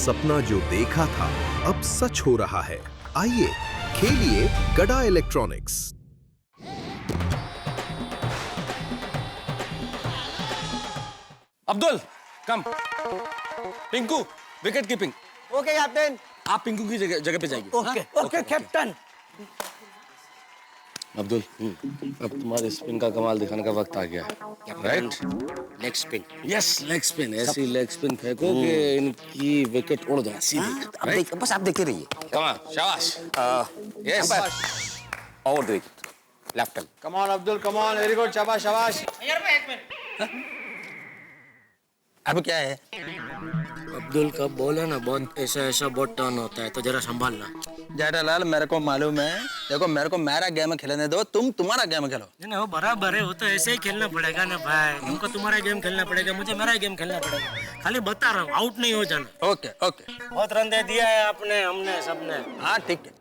सपना जो देखा था अब सच हो रहा है। आइए खेलिए Gada electronics. Abdul come. Pinku wicket keeping. Okay captain. आप पिंकू की जगह पे जाइए। Okay okay captain. अब्दुल अब तुम्हारे स्पिन का कमाल दिखाने का वक्त आ गया है, right? Leg spin. Yes, leg spin. ऐसी लेग स्पिन फेंको कि इनकी विकेट उड़ जाए सीधी, राइट? बस आप देखते रहिए। कम ऑन, शाबाश। यस, और दो wicket left hand. Come on Abdul, come on, very good, शाबाश शाबाश। अब क्या है? अब्दुल का बॉल है ना, बहुत ऐसा बहुत टर्न होता है, तो जरा संभालना। जेठालाल मेरे को मालूम है, देखो मेरे को मेरा गेम खेलने दो, तुम तुम्हारा गेम खेलो। नहीं वो बराबर है, वो तो ऐसे ही खेलना पड़ेगा ना भाई। तुमको तुम्हारा गेम खेलना पड़ेगा, मुझे मेरा गेम खेलना पड़ेगा। खाली बता रहा हूँ, आउट नहीं हो जाना। ओके ओके, बहुत रन दे दिया है आपने, हमने सबने। हाँ ठीक है।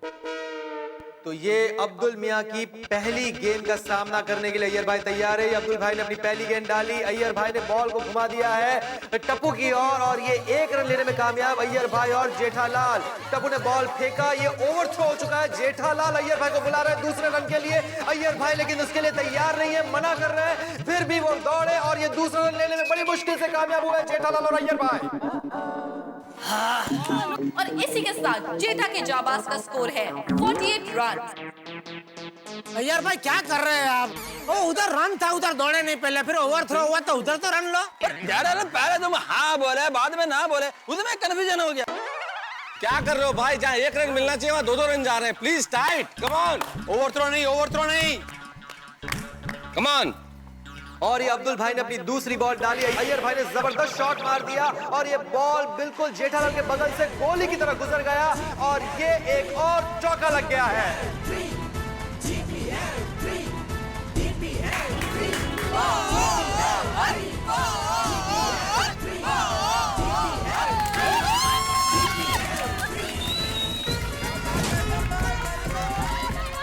तो ये अब्दुल मियां की पहली गेंद का सामना करने के लिए अय्यर भाई तैयार है। अब्दुल भाई ने अपनी पहली गेंद डाली, अय्यर भाई ने बॉल को घुमा दिया है टप्पू की ओर और ये 1 रन लेने में कामयाब अय्यर भाई और जेठालाल। टप्पू ने बॉल फेंका, ये ओवर थ्रो हो चुका है। जेठालाल अय्यर भाई को बुला रहे हैं दूसरे रन के लिए। अय्यर भाई लेकिन उसके लिए तैयार नहीं है, मना कर रहे हैं। फिर भी वो दौड़े और ये दूसरा रन लेने में बड़ी मुश्किल से कामयाब हुए जेठालाल और अय्यर भाई। और इसी के साथ जेठा के जाबाज का स्कोर है 48 रन। यार भाई क्या कर रहे हैं आप? वो उधर रन था, उधर दौड़े नहीं पहले, फिर ओवर थ्रो हुआ तो उधर तो रन लो। जेठालाल पहले तुम हाँ बोले, बाद में ना बोले, उसमें कंफ्यूजन हो गया। क्या कर रहे हो भाई? जहाँ 1 रन मिलना चाहिए वहाँ 2-2 रन जा रहे हैं। Please tight, come on. Over throw नहीं, ओवर थ्रो नहीं। Come on. और ये अब्दुल भाई ने अपनी दूसरी बॉल डाली। अय्यर भाई ने जबरदस्त शॉट मार दिया और ये बॉल बिल्कुल जेठालाल के बगल से गोली की तरह गुजर गया और ये एक और चौका लग गया है।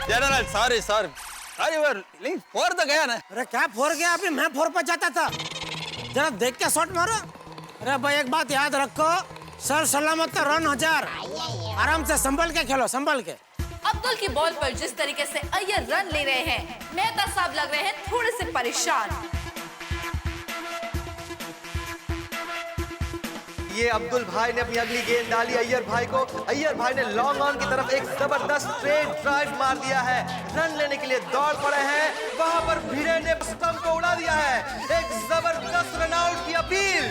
जेठालाल सॉरी सॉरी, अरे वो लेकिन 4 तो गया ना। अरे क्या 4 गया? अभी मैं 4 पर जाता था। जरा देख के शॉट मारो। अरे भाई एक बात याद रखो, सर सलामत तो रन 1000। आराम से संभल के खेलो, संभल के। अब्दुल की बॉल पर जिस तरीके से अय्यर रन ले रहे हैं, मेहता साहब लग रहे हैं थोड़े से परेशान। ये अब्दुल भाई ने अपनी अगली गेंद डाली अय्यर भाई को। अय्यर भाई ने लॉन्ग ऑन की तरफ एक जबरदस्त स्ट्रेट ड्राइव मार दिया है। रन लेने के लिए दौड़ पड़े हैं, वहां पर भिड़े ने स्टंप को उड़ा दिया है। एक जबरदस्त रन आउट की अपील।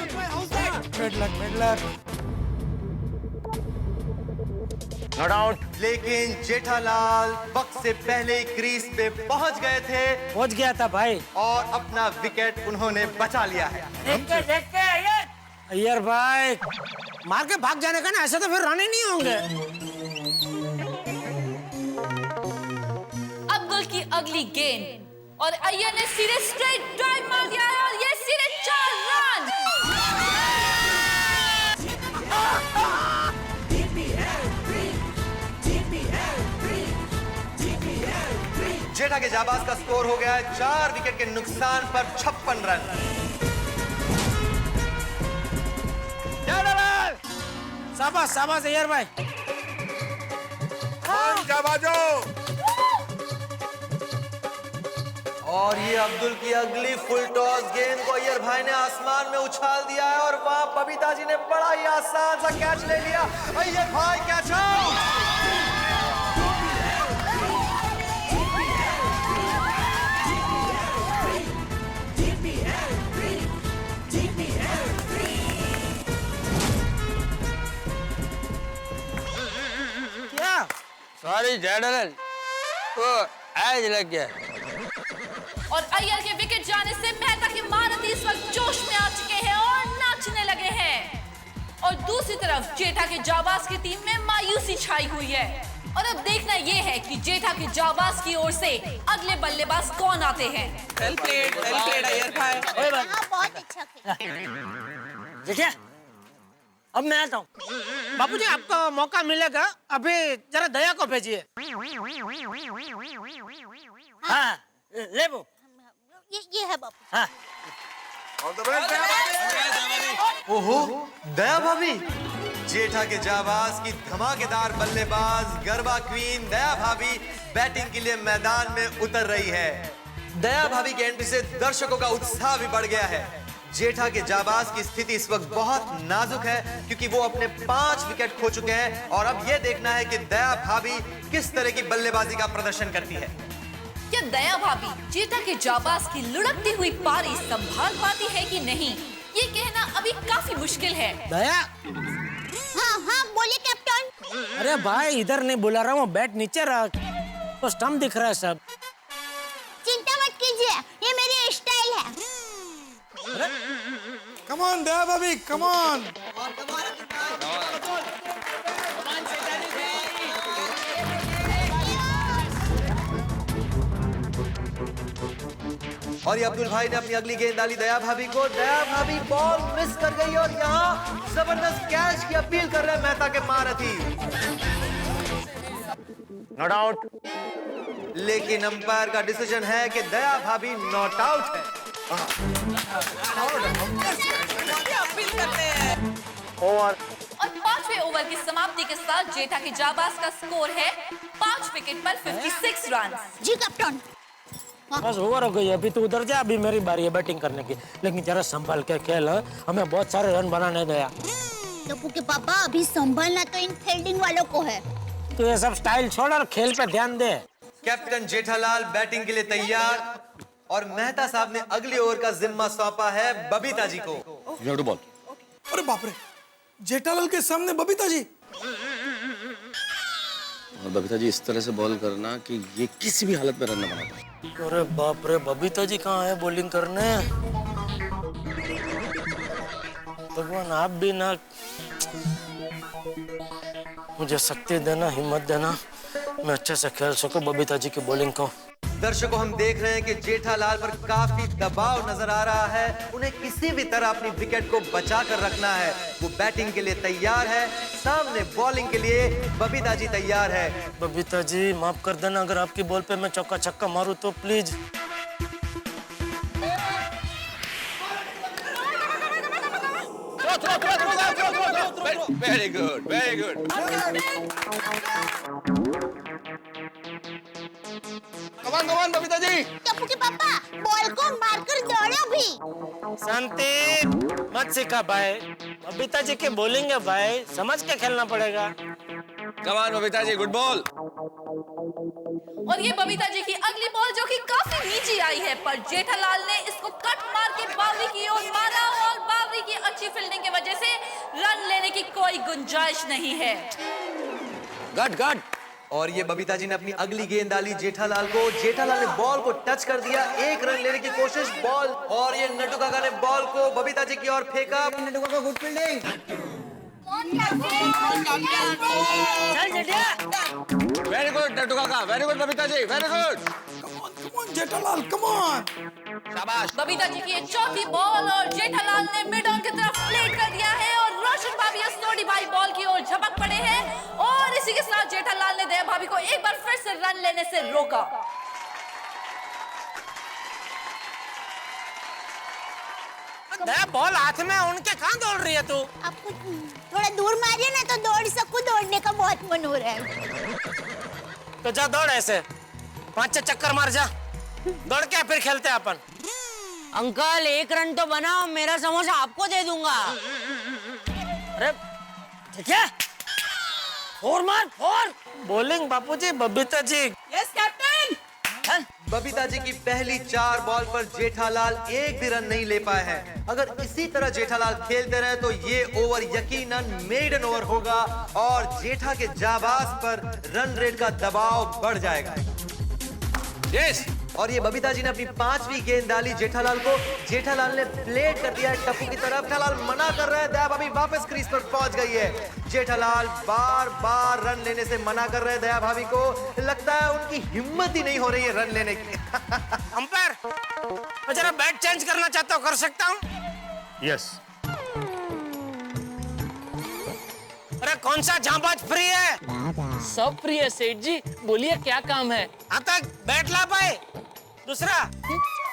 Not out. लेकिन जेठालाल वक्त से पहले ही क्रीज पे पहुंच गए थे। पहुंच गया था भाई। और अपना विकेट उन्होंने बचा लिया है। देख के अय्यर भाई मार के भाग जाने का ना, ऐसे तो फिर रन ही नहीं होंगे। अब्दुल की अगली गेंद और अय्यर ने सीधे स्ट्रेट ड्राइव मार दिया है और ये सीधे 4 रन। जेठा के जाबाज का स्कोर हो गया है 4 विकेट के नुकसान पर 56 रन। शाबाश शाबाश अय्यर भाई। और ये अब्दुल की अगली फुल टॉस गेंद को अय्यर भाई ने आसमान में उछाल दिया है और वहां बबीता जी ने बड़ा ही आसान सा कैच ले लिया। अय्यर भाई कैच आउट। सॉरी जेठालाल, वो एज लग गया। और अय्यर के विकेट जाने से मेहता के महारथी इस वक्त जोश में आ चुके हैं और नाचने लगे हैं। और दूसरी तरफ जेठा के जाबाज की टीम में मायूसी छाई हुई है। और अब देखना ये है कि जेठा के जाबाज की ओर से अगले बल्लेबाज कौन आते हैं। वेल प्लेड अय्यर भाई। बहुत अच्छा खेला। देखिए अब मैं आता हूँ। बापूजी आपको मौका मिलेगा, अभी जरा दया को भेजिए। हाँ ले वो। ये है बापू। हाँ ओहो दया भाभी। जेठा के जाबाज की धमाकेदार बल्लेबाज गरबा क्वीन दया भाभी बैटिंग के लिए मैदान में उतर रही है। दया भाभी के एंट्री से दर्शकों का उत्साह भी बढ़ गया है। जेठा के जाबाज की स्थिति इस वक्त बहुत नाजुक है क्योंकि वो अपने 5 विकेट खो चुके हैं और अब यह देखना है कि दया भाभी किस तरह की बल्लेबाजी का प्रदर्शन करती है। क्या दया भाभी जेठा के जाबाज की लुढ़कती हुई पारी संभाल पाती है कि नहीं, ये कहना अभी काफी मुश्किल है। दया, हाँ हाँ बोलिए कैप्टन। अरे भाई इधर नहीं बुला रहा हूँ, बैट नीचे रख, तो स्टंप दिख रहा है सब। चिंता मत कीजिए, ये मेरी स्टाइल है। कम ऑन दया भाभी, कम ऑन। और ये अब्दुल भाई ने अपनी अगली गेंद डाली दया भाभी को। दया भाभी बॉल मिस कर गई और यहाँ जबरदस्त कैच की अपील कर रहे हैं मेहता के महारथी। नॉट आउट, लेकिन अंपायर का डिसीजन है कि दया भाभी नॉट आउट है। और 5वें ओवर की समाप्ति के साथ जेठा के जाबाज का स्कोर है 5 विकेट पर 56 रन। जी कैप्टन। बस ओवर हो गई, अभी तू उधर जा, अभी मेरी बारी है बैटिंग करने की, लेकिन जरा संभाल के खेल, हमें बहुत सारे रन बनाने दया। टप्पू के पापा अभी संभालना तो इन फील्डिंग वालों को है। तू ये सब स्टाइल छोड़ और खेल पे ध्यान दे। कैप्टन जेठालाल बैटिंग के लिए तैयार और मेहता साहब ने अगले ओवर का जिम्मा सौंपा है बबीता जी को। बॉल। अरे बाप रे, जेठालाल के सामने बबीता जी। और बबीता जी इस तरह से बॉल करना कि ये किसी भी हालत में रन न बना पाए। अरे बाप रे, बबीता जी कहाँ है बॉलिंग करने? भगवान आप भी ना मुझे शक्ति देना, हिम्मत देना, मैं अच्छे से खेल सकूं बबीता जी की बॉलिंग को। दर्शकों हम देख रहे हैं कि जेठालाल पर काफी दबाव नजर आ रहा है। उन्हें किसी भी तरह अपनी विकेट को बचा कर रखना है। वो बैटिंग के लिए तैयार है, सामने बॉलिंग के लिए बबीता जी तैयार है। बबीता जी माफ कर देना, अगर आपकी बॉल पे मैं चौका छक्का मारूं तो please. Very good, very good. Come on Babita ji. Tappu के पापा बॉल को मारकर दौड़ो भी। शांति मत सिखा भाई, बबीता जी की बॉलिंग है भाई, समझ के खेलना पड़ेगा। कमान बबीता जी, गुड बॉल। और ये बबीता जी की अगली बॉल जो कि काफी नीचे आई है, पर जेठालाल ने इसको कट मार के बावरी की ओर मारा और बावरी की अच्छी फील्डिंग की वजह से रन लेने की कोई गुंजाइश नहीं है। गट। और ये बबीता जी ने अपनी अगली गेंद डाली जेठालाल को। जेठालाल ने बॉल को टच कर दिया, 1 रन लेने की कोशिश, बॉल, और ये नट्टू काका ने बॉल को बबीता जी की ओर फेंका। Nattu Kaka good fielding. Very good Nattu Kaka, very good Babita ji, very good. Come on Jethalal, come on. शाबाश। बबीता जी की ये चौथी बॉल और जेठालाल ने मिड ऑन की तरफ प्लेट कर दिया है और रोशन भाभी और सोडी भाई बॉल की ओर झपक पड़े हैं और इसी के साथ जेठालाल ने दया भाभी को एक बार फिर से रन लेने से रोका। दया बॉल हाथ में उनके कहाँ दौड़ रही है तू? आपको थोड़ा दूर मारिए ना तो दौड़ सकूं, दौड़ने का बहुत मन हो रहा है। तो जा दौड़, ऐसे 5-6 चक्कर मार जा, दौड़ के फिर खेलते हैं अपन। अंकल 1 रन तो बनाओ, मेरा समोसा आपको दे दूंगा। अरे ठीक है, 4 मार 4। Bowling Bapuji, Babita ji. Yes captain. Babita ji की पहली 4 बॉल पर जेठालाल एक भी रन नहीं ले पाए हैं। अगर इसी तरह जेठालाल खेलते रहे तो ये ओवर यकीनन मेडन ओवर होगा और जेठा के जाबाज पर रन रेट का दबाव बढ़ जाएगा। यस। और ये बबीता जी ने अपनी 5वीं गेंद डाली जेठालाल को। जेठालाल ने प्लेट कर दिया है टप्पू की तरफ। जेठालाल मना कर रहे हैं, दया भाभी वापस क्रीज पर पहुंच गई है। जेठालाल बार बार रन लेने से मना कर रहे हैं दया भाभी को। लगता है उनकी हिम्मत ही नहीं हो रही है रन लेने की। अंपायर, मैं जरा बैट चेंज करना चाहता हूँ, कर सकता हूँ? यस। अरे कौन सा जांबाज फ्री है? सब फ्री है सेठ जी, बोलिए क्या काम है? आता बैट ला पाए? दूसरा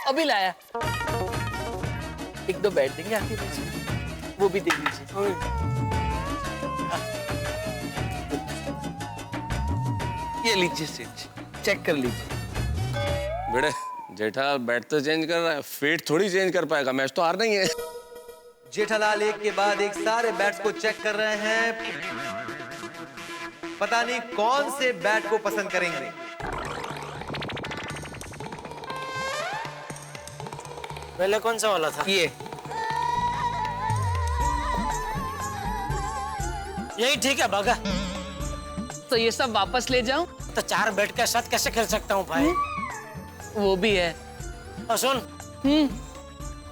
अभी लाया। 1-2 बैट देंगे आपके पास, वो भी देख लीजिए। ये लीजिए सेठ जी, चेक कर लीजिए। बेटे जेठालाल बैट तो चेंज कर रहा है, फेट थोड़ी चेंज कर पाएगा, मैच तो हारना ही है। जेठालाल एक के बाद एक सारे बैट्स को चेक कर रहे हैं। पता नहीं कौन से बैट को पसंद करेंगे। पहले कौन सा वाला था? ये यही ठीक है भागा। तो ये सब वापस ले जाऊं? तो 4 बैट के साथ कैसे खेल सकता हूँ भाई? वो भी है। और सुन,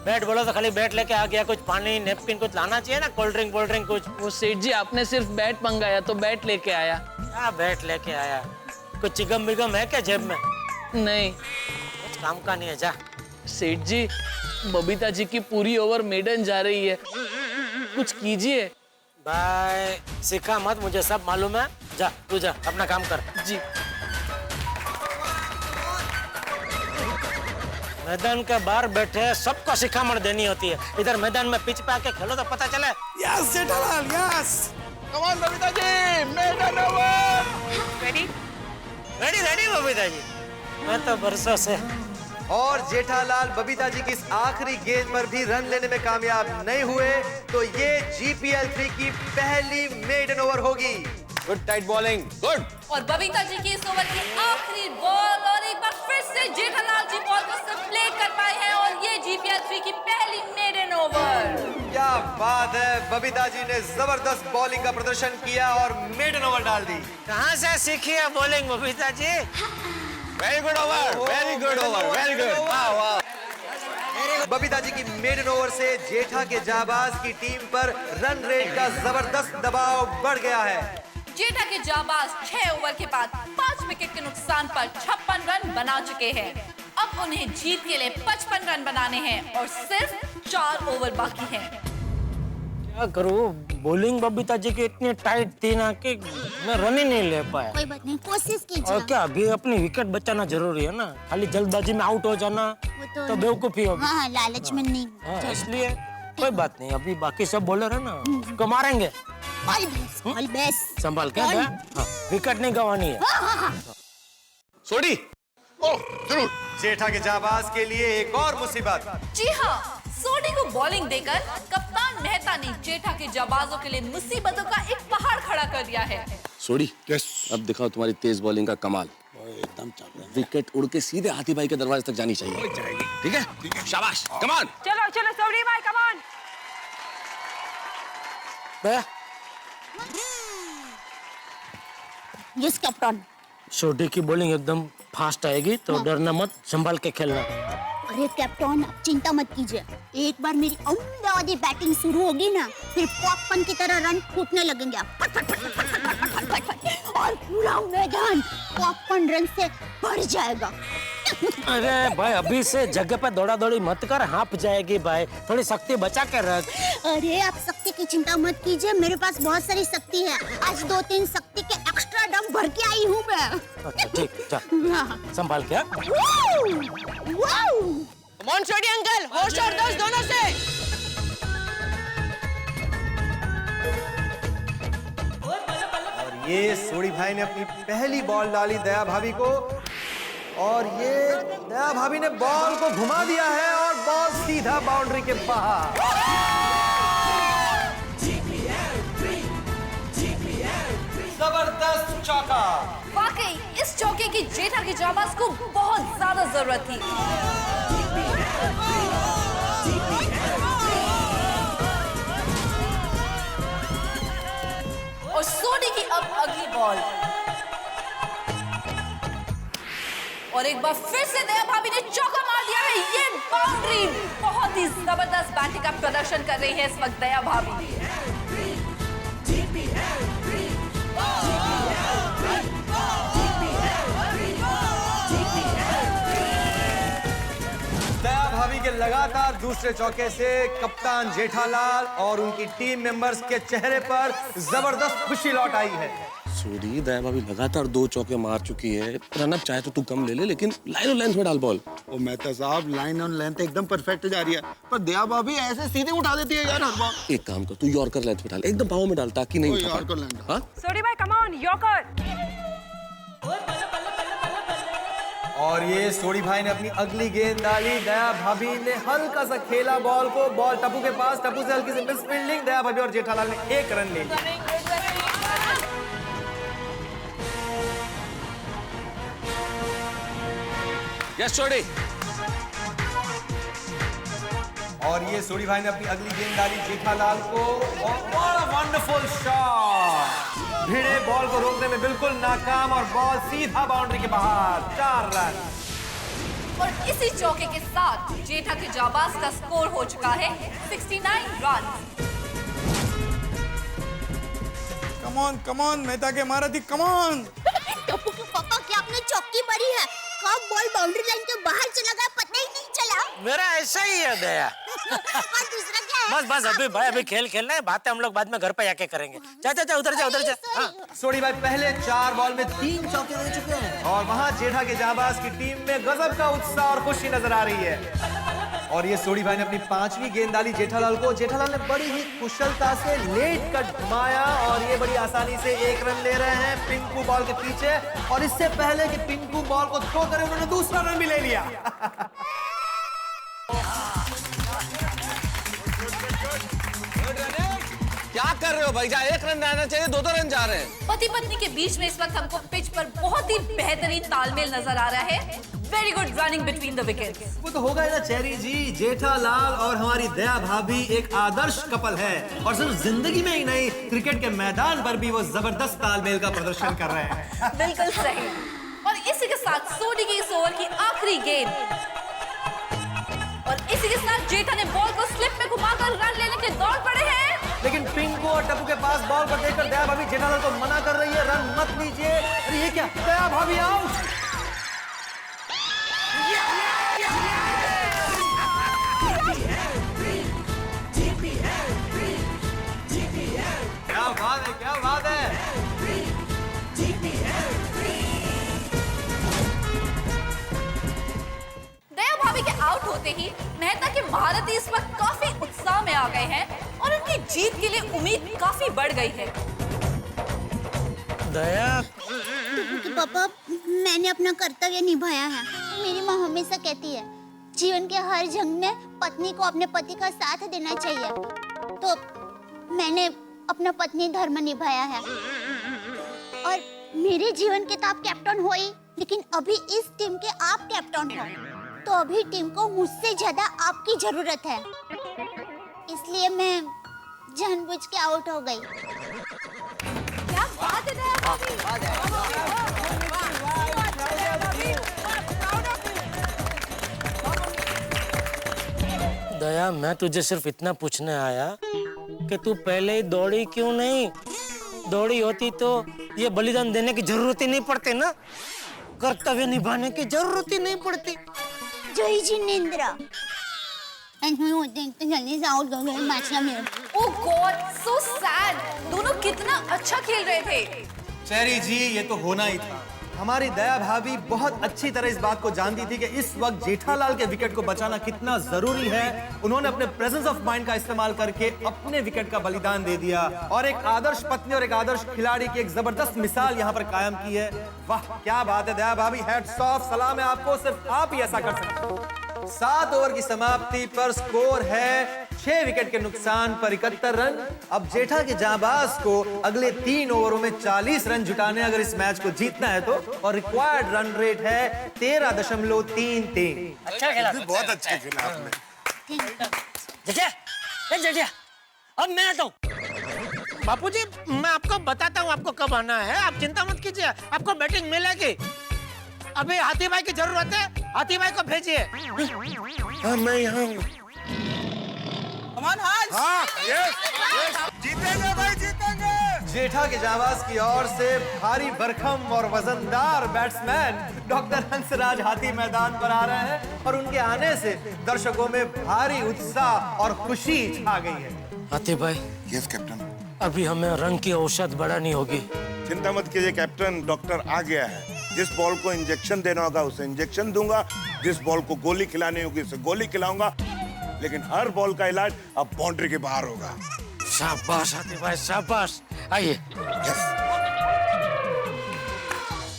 बैट बोलो तो खाली बैट लेके आ गया, कुछ पानी नेपकिन कुछ लाना चाहिए ना, कोल्ड ड्रिंक कुछ। वो सेठ जी आपने सिर्फ बैट मंगाया तो बैट लेके आया। क्या बैट लेके आया? कुछ चिगम बिगम है क्या जेब में? नहीं कुछ काम का नहीं है, जा। सेठ जी, बबीता जी की पूरी ओवर मेडन जा रही है, कुछ कीजिए। भाई सिखा मत, मुझे सब मालूम है। जा तू जा, अपना काम कर। जी। मैदान के बाहर बैठे सबको शिखामण देनी होती है, इधर मैदान में पिच पे आके खेलो तो पता चले। Yes Jethalal yes. Come on Babita ji, maiden over. Ready Babita ji, मैं तो बरसों से। और जेठालाल बबीता जी की इस आखिरी गेंद पर भी रन लेने में कामयाब नहीं हुए, तो ये GPL 3 की पहली मेडन ओवर होगी। Good tight bowling, good. और बबीता जी की इस ओवर की आखिरी बॉल, और एक बार फिर से जेठालाल जी बॉल को स्प्लेट कर पाए हैं, और ये GPL 3 की पहली मेडन ओवर। क्या बात है, बबीता जी ने जबरदस्त बॉलिंग का प्रदर्शन किया और मेडन ओवर डाल दी। कहाँ से सीखी है bowling Babita ji? Very good over, very good over, very good. वाह वाह। बबीता जी की मेडन ओवर से जेठा के जाबाज की टीम पर रन रेट का जबरदस्त दबाव बढ़ गया है। जेठा के जाबाज 6 ओवर के बाद 5 विकेट के नुकसान पर 56 रन बना चुके हैं। अब उन्हें जीत के लिए 55 रन बनाने हैं और सिर्फ 4 ओवर बाकी हैं। क्या करूँ, बॉलिंग बबीता जी की इतनी टाइट थी ना कि मैं रन ही नहीं ले पाया। कोई बात नहीं, कोशिश कीजिए। और क्या, अभी अपनी विकेट बचाना जरूरी है ना, खाली जल्दबाजी में आउट हो जाना तो बेवकूफी होगी। हाँ, लालच में नहीं। हाँ, इसलिए कोई बात नहीं, अभी बाकी सब बॉलर है ना, उसको मारेंगे। All best. संभाल के, हाँ, विकेट नहीं गंवानी है। सोडी, ओह जरूर। जेठा के जाबाज के लिए एक और मुसीबत। जी हाँ, सोडी को बॉलिंग देकर कप्तान मेहता ने जेठा के जाबाजों के लिए मुसीबतों का एक पहाड़ खड़ा कर दिया है। सोडी, अब दिखाओ तुम्हारी तेज बॉलिंग का कमाल। एकदम चल रहा है। विकेट उड़ के सीधे हाथी भाई के दरवाजे तक जानी चाहिए। ठीक है, शाबाश, कम ऑन। चलो चलो सोडी भाई, come on. Yes captain. Sodhi की बॉलिंग एकदम फास्ट आएगी, तो डरना मत, संभाल के खेलना। अरे कैप्टन, आप चिंता मत कीजिए, एक बार मेरी उम्दा बैटिंग शुरू होगी ना, फिर पॉपकॉर्न की तरह रन फूटने लगेंगे आप। फट, फट, फट, फट, फट, फट, फट, फट, फट, फट, और पूरा मैदान पॉपकॉर्न रन से भर जाएगा। अरे भाई, अभी से जगह पे दौड़ा दौड़ी मत कर, हाँप जाएगी भाई, थोड़ी शक्ति बचा के रख। अरे आप शक्ति की चिंता मत कीजिए, मेरे पास बहुत सारी शक्ति है, आज 2-3 शक्ति के एक्स्ट्रा डम भर के आई हूँ मैं। अच्छा ठीक, चल संभाल के। कम ऑन सोडी अंकल, होश और दोस्त दोनों से। और ये सोडी भाई ने अपनी पहली बॉल डाली दया भाभी को, और ये दया भाभी ने बॉल को घुमा दिया है और बॉल सीधा बाउंड्री के बाहर। जबरदस्त चौका। वाकई इस चौके की जेठा के जाबाज को बहुत ज्यादा जरूरत थी। और सोडी की अब अगली बॉल, और एक बार फिर से दया भाभी ने चौका मार दिया है। ये बाउंड्री, बहुत ही जबरदस्त बैटिंग का प्रदर्शन कर रही है इस वक्त दया भाभी। दया भाभी के लगातार दूसरे चौके से कप्तान जेठालाल और उनकी टीम मेंबर्स के चेहरे पर जबरदस्त खुशी लौट आई है। सोडी, दया भाभी लगातार 2 चौके मार चुकी है। रन अप चाहे तो तू कम ले ले, लेकिन लाइन और लेंथ में डाल बॉल। ओ मेहता साहब, लाइन और लेंथ एकदम परफेक्ट जा रही है, पर दया भाभी ऐसे सीधे उठा देती है यार हर बार। एक काम कर, तू यॉर्कर लेंथ में डाल, एकदम पाँव में डाल, ताकि नहीं उठा यॉर्कर लेंथ। हाँ? सोडी भाई कम ऑन, यॉर्कर। और ये सोडी भाई ने अपनी अगली गेंद डाली, दया भाभी ने हल्का सा खेला बॉल को, बॉल टप्पू के पास, टप्पू से हल्की सी मिस फील्डिंग, दया भाभी और जेठालाल ने 1 रन ले लिया। यस छोड़ी। और ये सोडी भाई ने अपनी अगली गेंद डाली जेठालाल को, और what a wonderful shot. Bhide ball को रोकने में बिल्कुल नाकाम और बॉल सीधा बाउंड्री के बाहर, 4 रन। और इसी चौके के साथ जेठा के जाबाज का स्कोर हो चुका है 69 रन। कम ऑन मेहता के महारथी, कम ऑन। टप्पू के पापा, क्या आपने चौकी मारी है? कब बॉल बाउंड्री लाइन के बाहर चला गया पता ही नहीं चला। मेरा ऐसा ही है दया। और दूसरा क्या है? बस अभी भाई, अभी खेल खेलना है, बातें हम लोग बाद में घर पे आके करेंगे। जा उधर जा। हाँ। सोडी भाई पहले 4 बॉल में 3 चौके दे चुके हैं और वहां जेठा के जाबाज की टीम में गजब का उत्साह और खुशी नजर आ रही है। और ये सोडी भाई ने अपनी 5वीं गेंद डाली जेठालाल को, जेठालाल ने बड़ी ही कुशलता से लेट कर घुमाया और ये बड़ी आसानी से 1 रन ले रहे हैं पिंकू बॉल के पीछे। और इससे पहले कि पिंकू बॉल को थ्रो करे उन्होंने दूसरा रन भी ले लिया। क्या कर रहे हो भाई? 1 रन आना चाहिए, 2 रन जा रहे हैं। पति पत्नी के बीच में इस वक्त हमको पिच पर बहुत ही बेहतरीन तालमेल नजर आ रहा है। Very good running between the wickets. वो तो होगा ही ना चेरी जी, जेठालाल और हमारी दया भाभी एक आदर्श कपल है और सिर्फ जिंदगी में ही नहीं, क्रिकेट के मैदान पर भी वो जबरदस्त तालमेल का प्रदर्शन कर रहे हैं। बिल्कुल सही। और इसी के साथ सोडी की इस ओवर की आखिरी गेंद, और इसी के साथ जेठा ने बॉल को स्लिप में घुमाकर रन लेने के दौड़ पड़े हैं। लेकिन पिंकू और टप्पू के पास बॉल को देखकर दया भाभी जेठालाल को मना कर रही है, रन मत लीजिए। अरे ये क्या, दया भाभी आउट। क्या बात है। दया भाभी के आउट होते ही मेहता के महारथी इस वक्त काफी उत्साह में आ गए हैं और उनकी जीत के लिए उम्मीद काफी बढ़ गई है। दया, पापा, मैंने अपना कर्तव्य निभाया है। मेरी माँ हमेशा कहती है जीवन के हर जंग में पत्नी को अपने पति का साथ देना चाहिए, तो मैंने अपना पत्नी धर्म निभाया है। और मेरे जीवन के तो आप कैप्टन हो ही, लेकिन अभी इस टीम के आप कैप्टन हो, तो अभी टीम को मुझसे ज्यादा आपकी जरूरत है, इसलिए मैं जानबूझ के आउट हो गई। क्या बात है दया भाभी। दया, मैं तुझे सिर्फ इतना पूछने आया कि तू पहले ही दौड़ी क्यों नहीं? दौड़ी होती तो ये बलिदान देने की जरूरत ही नहीं पड़ती ना, कर्तव्य निभाने की जरूरत ही नहीं पड़ती। जय जिनेंद्र। जल्दी से आउट हो गए मैच में। ओह गॉड, सो सैड। दोनों कितना अच्छा खेल रहे थे। चेरी जी, ये तो होना ही था। हमारी दया भाभी बहुत अच्छी तरह इस बात को जानती थी कि इस वक्त जेठालाल के विकेट को बचाना कितना जरूरी है। उन्होंने अपने प्रेजेंस ऑफ माइंड का इस्तेमाल करके अपने विकेट का बलिदान दे दिया और एक आदर्श पत्नी और एक आदर्श खिलाड़ी की एक जबरदस्त मिसाल यहाँ पर कायम की है। वाह, क्या बात है दया भाभी, हैट्स ऑफ, सलाम है आपको, सिर्फ आप ही ऐसा कर सकते हो। 7 ओवर की समाप्ति पर स्कोर है 6 विकेट के नुकसान पर 71 रन। अब जेठा के जाबाज को अगले 3 ओवरों में 40 रन जुटाने अगर इस मैच को जीतना है तो, और रिक्वायर्ड रन रेट है 13.33। अच्छा खेला, बहुत अच्छा खेला आपने। जेठा, अब मैं आता हूँ। बापूजी, मैं आपको बताता हूँ आपको कब आना है, आप चिंता मत कीजिए, आपको बैटिंग मिलेगी। अभी हाथी भाई की जरूरत है, हाथी भाई को भेजिए। हाँ, मैं यहाँ हूँ। हाँ, यस, जीतेंगे भाई, जीतेंगे। जेठा के जाबाज की ओर से भारी भरकम और वजनदार बैट्समैन डॉक्टर हंसराज हाथी मैदान पर आ रहे हैं और उनके आने से दर्शकों में भारी उत्साह और खुशी छा गई है। हाथी भाई, यस कैप्टन। अभी हमें रन की औसत बढ़ानी होगी। चिंता मत कीजिए कैप्टन, डॉक्टर आ गया है। जिस बॉल को इंजेक्शन देना होगा उसे इंजेक्शन दूंगा, जिस बॉल को गोली खिलानी होगी उसे गोली खिलाऊंगा, लेकिन हर बॉल का इलाज अब बाउंड्री के बाहर होगा। शाबाश हाथी भाई, शाबाश। आइए।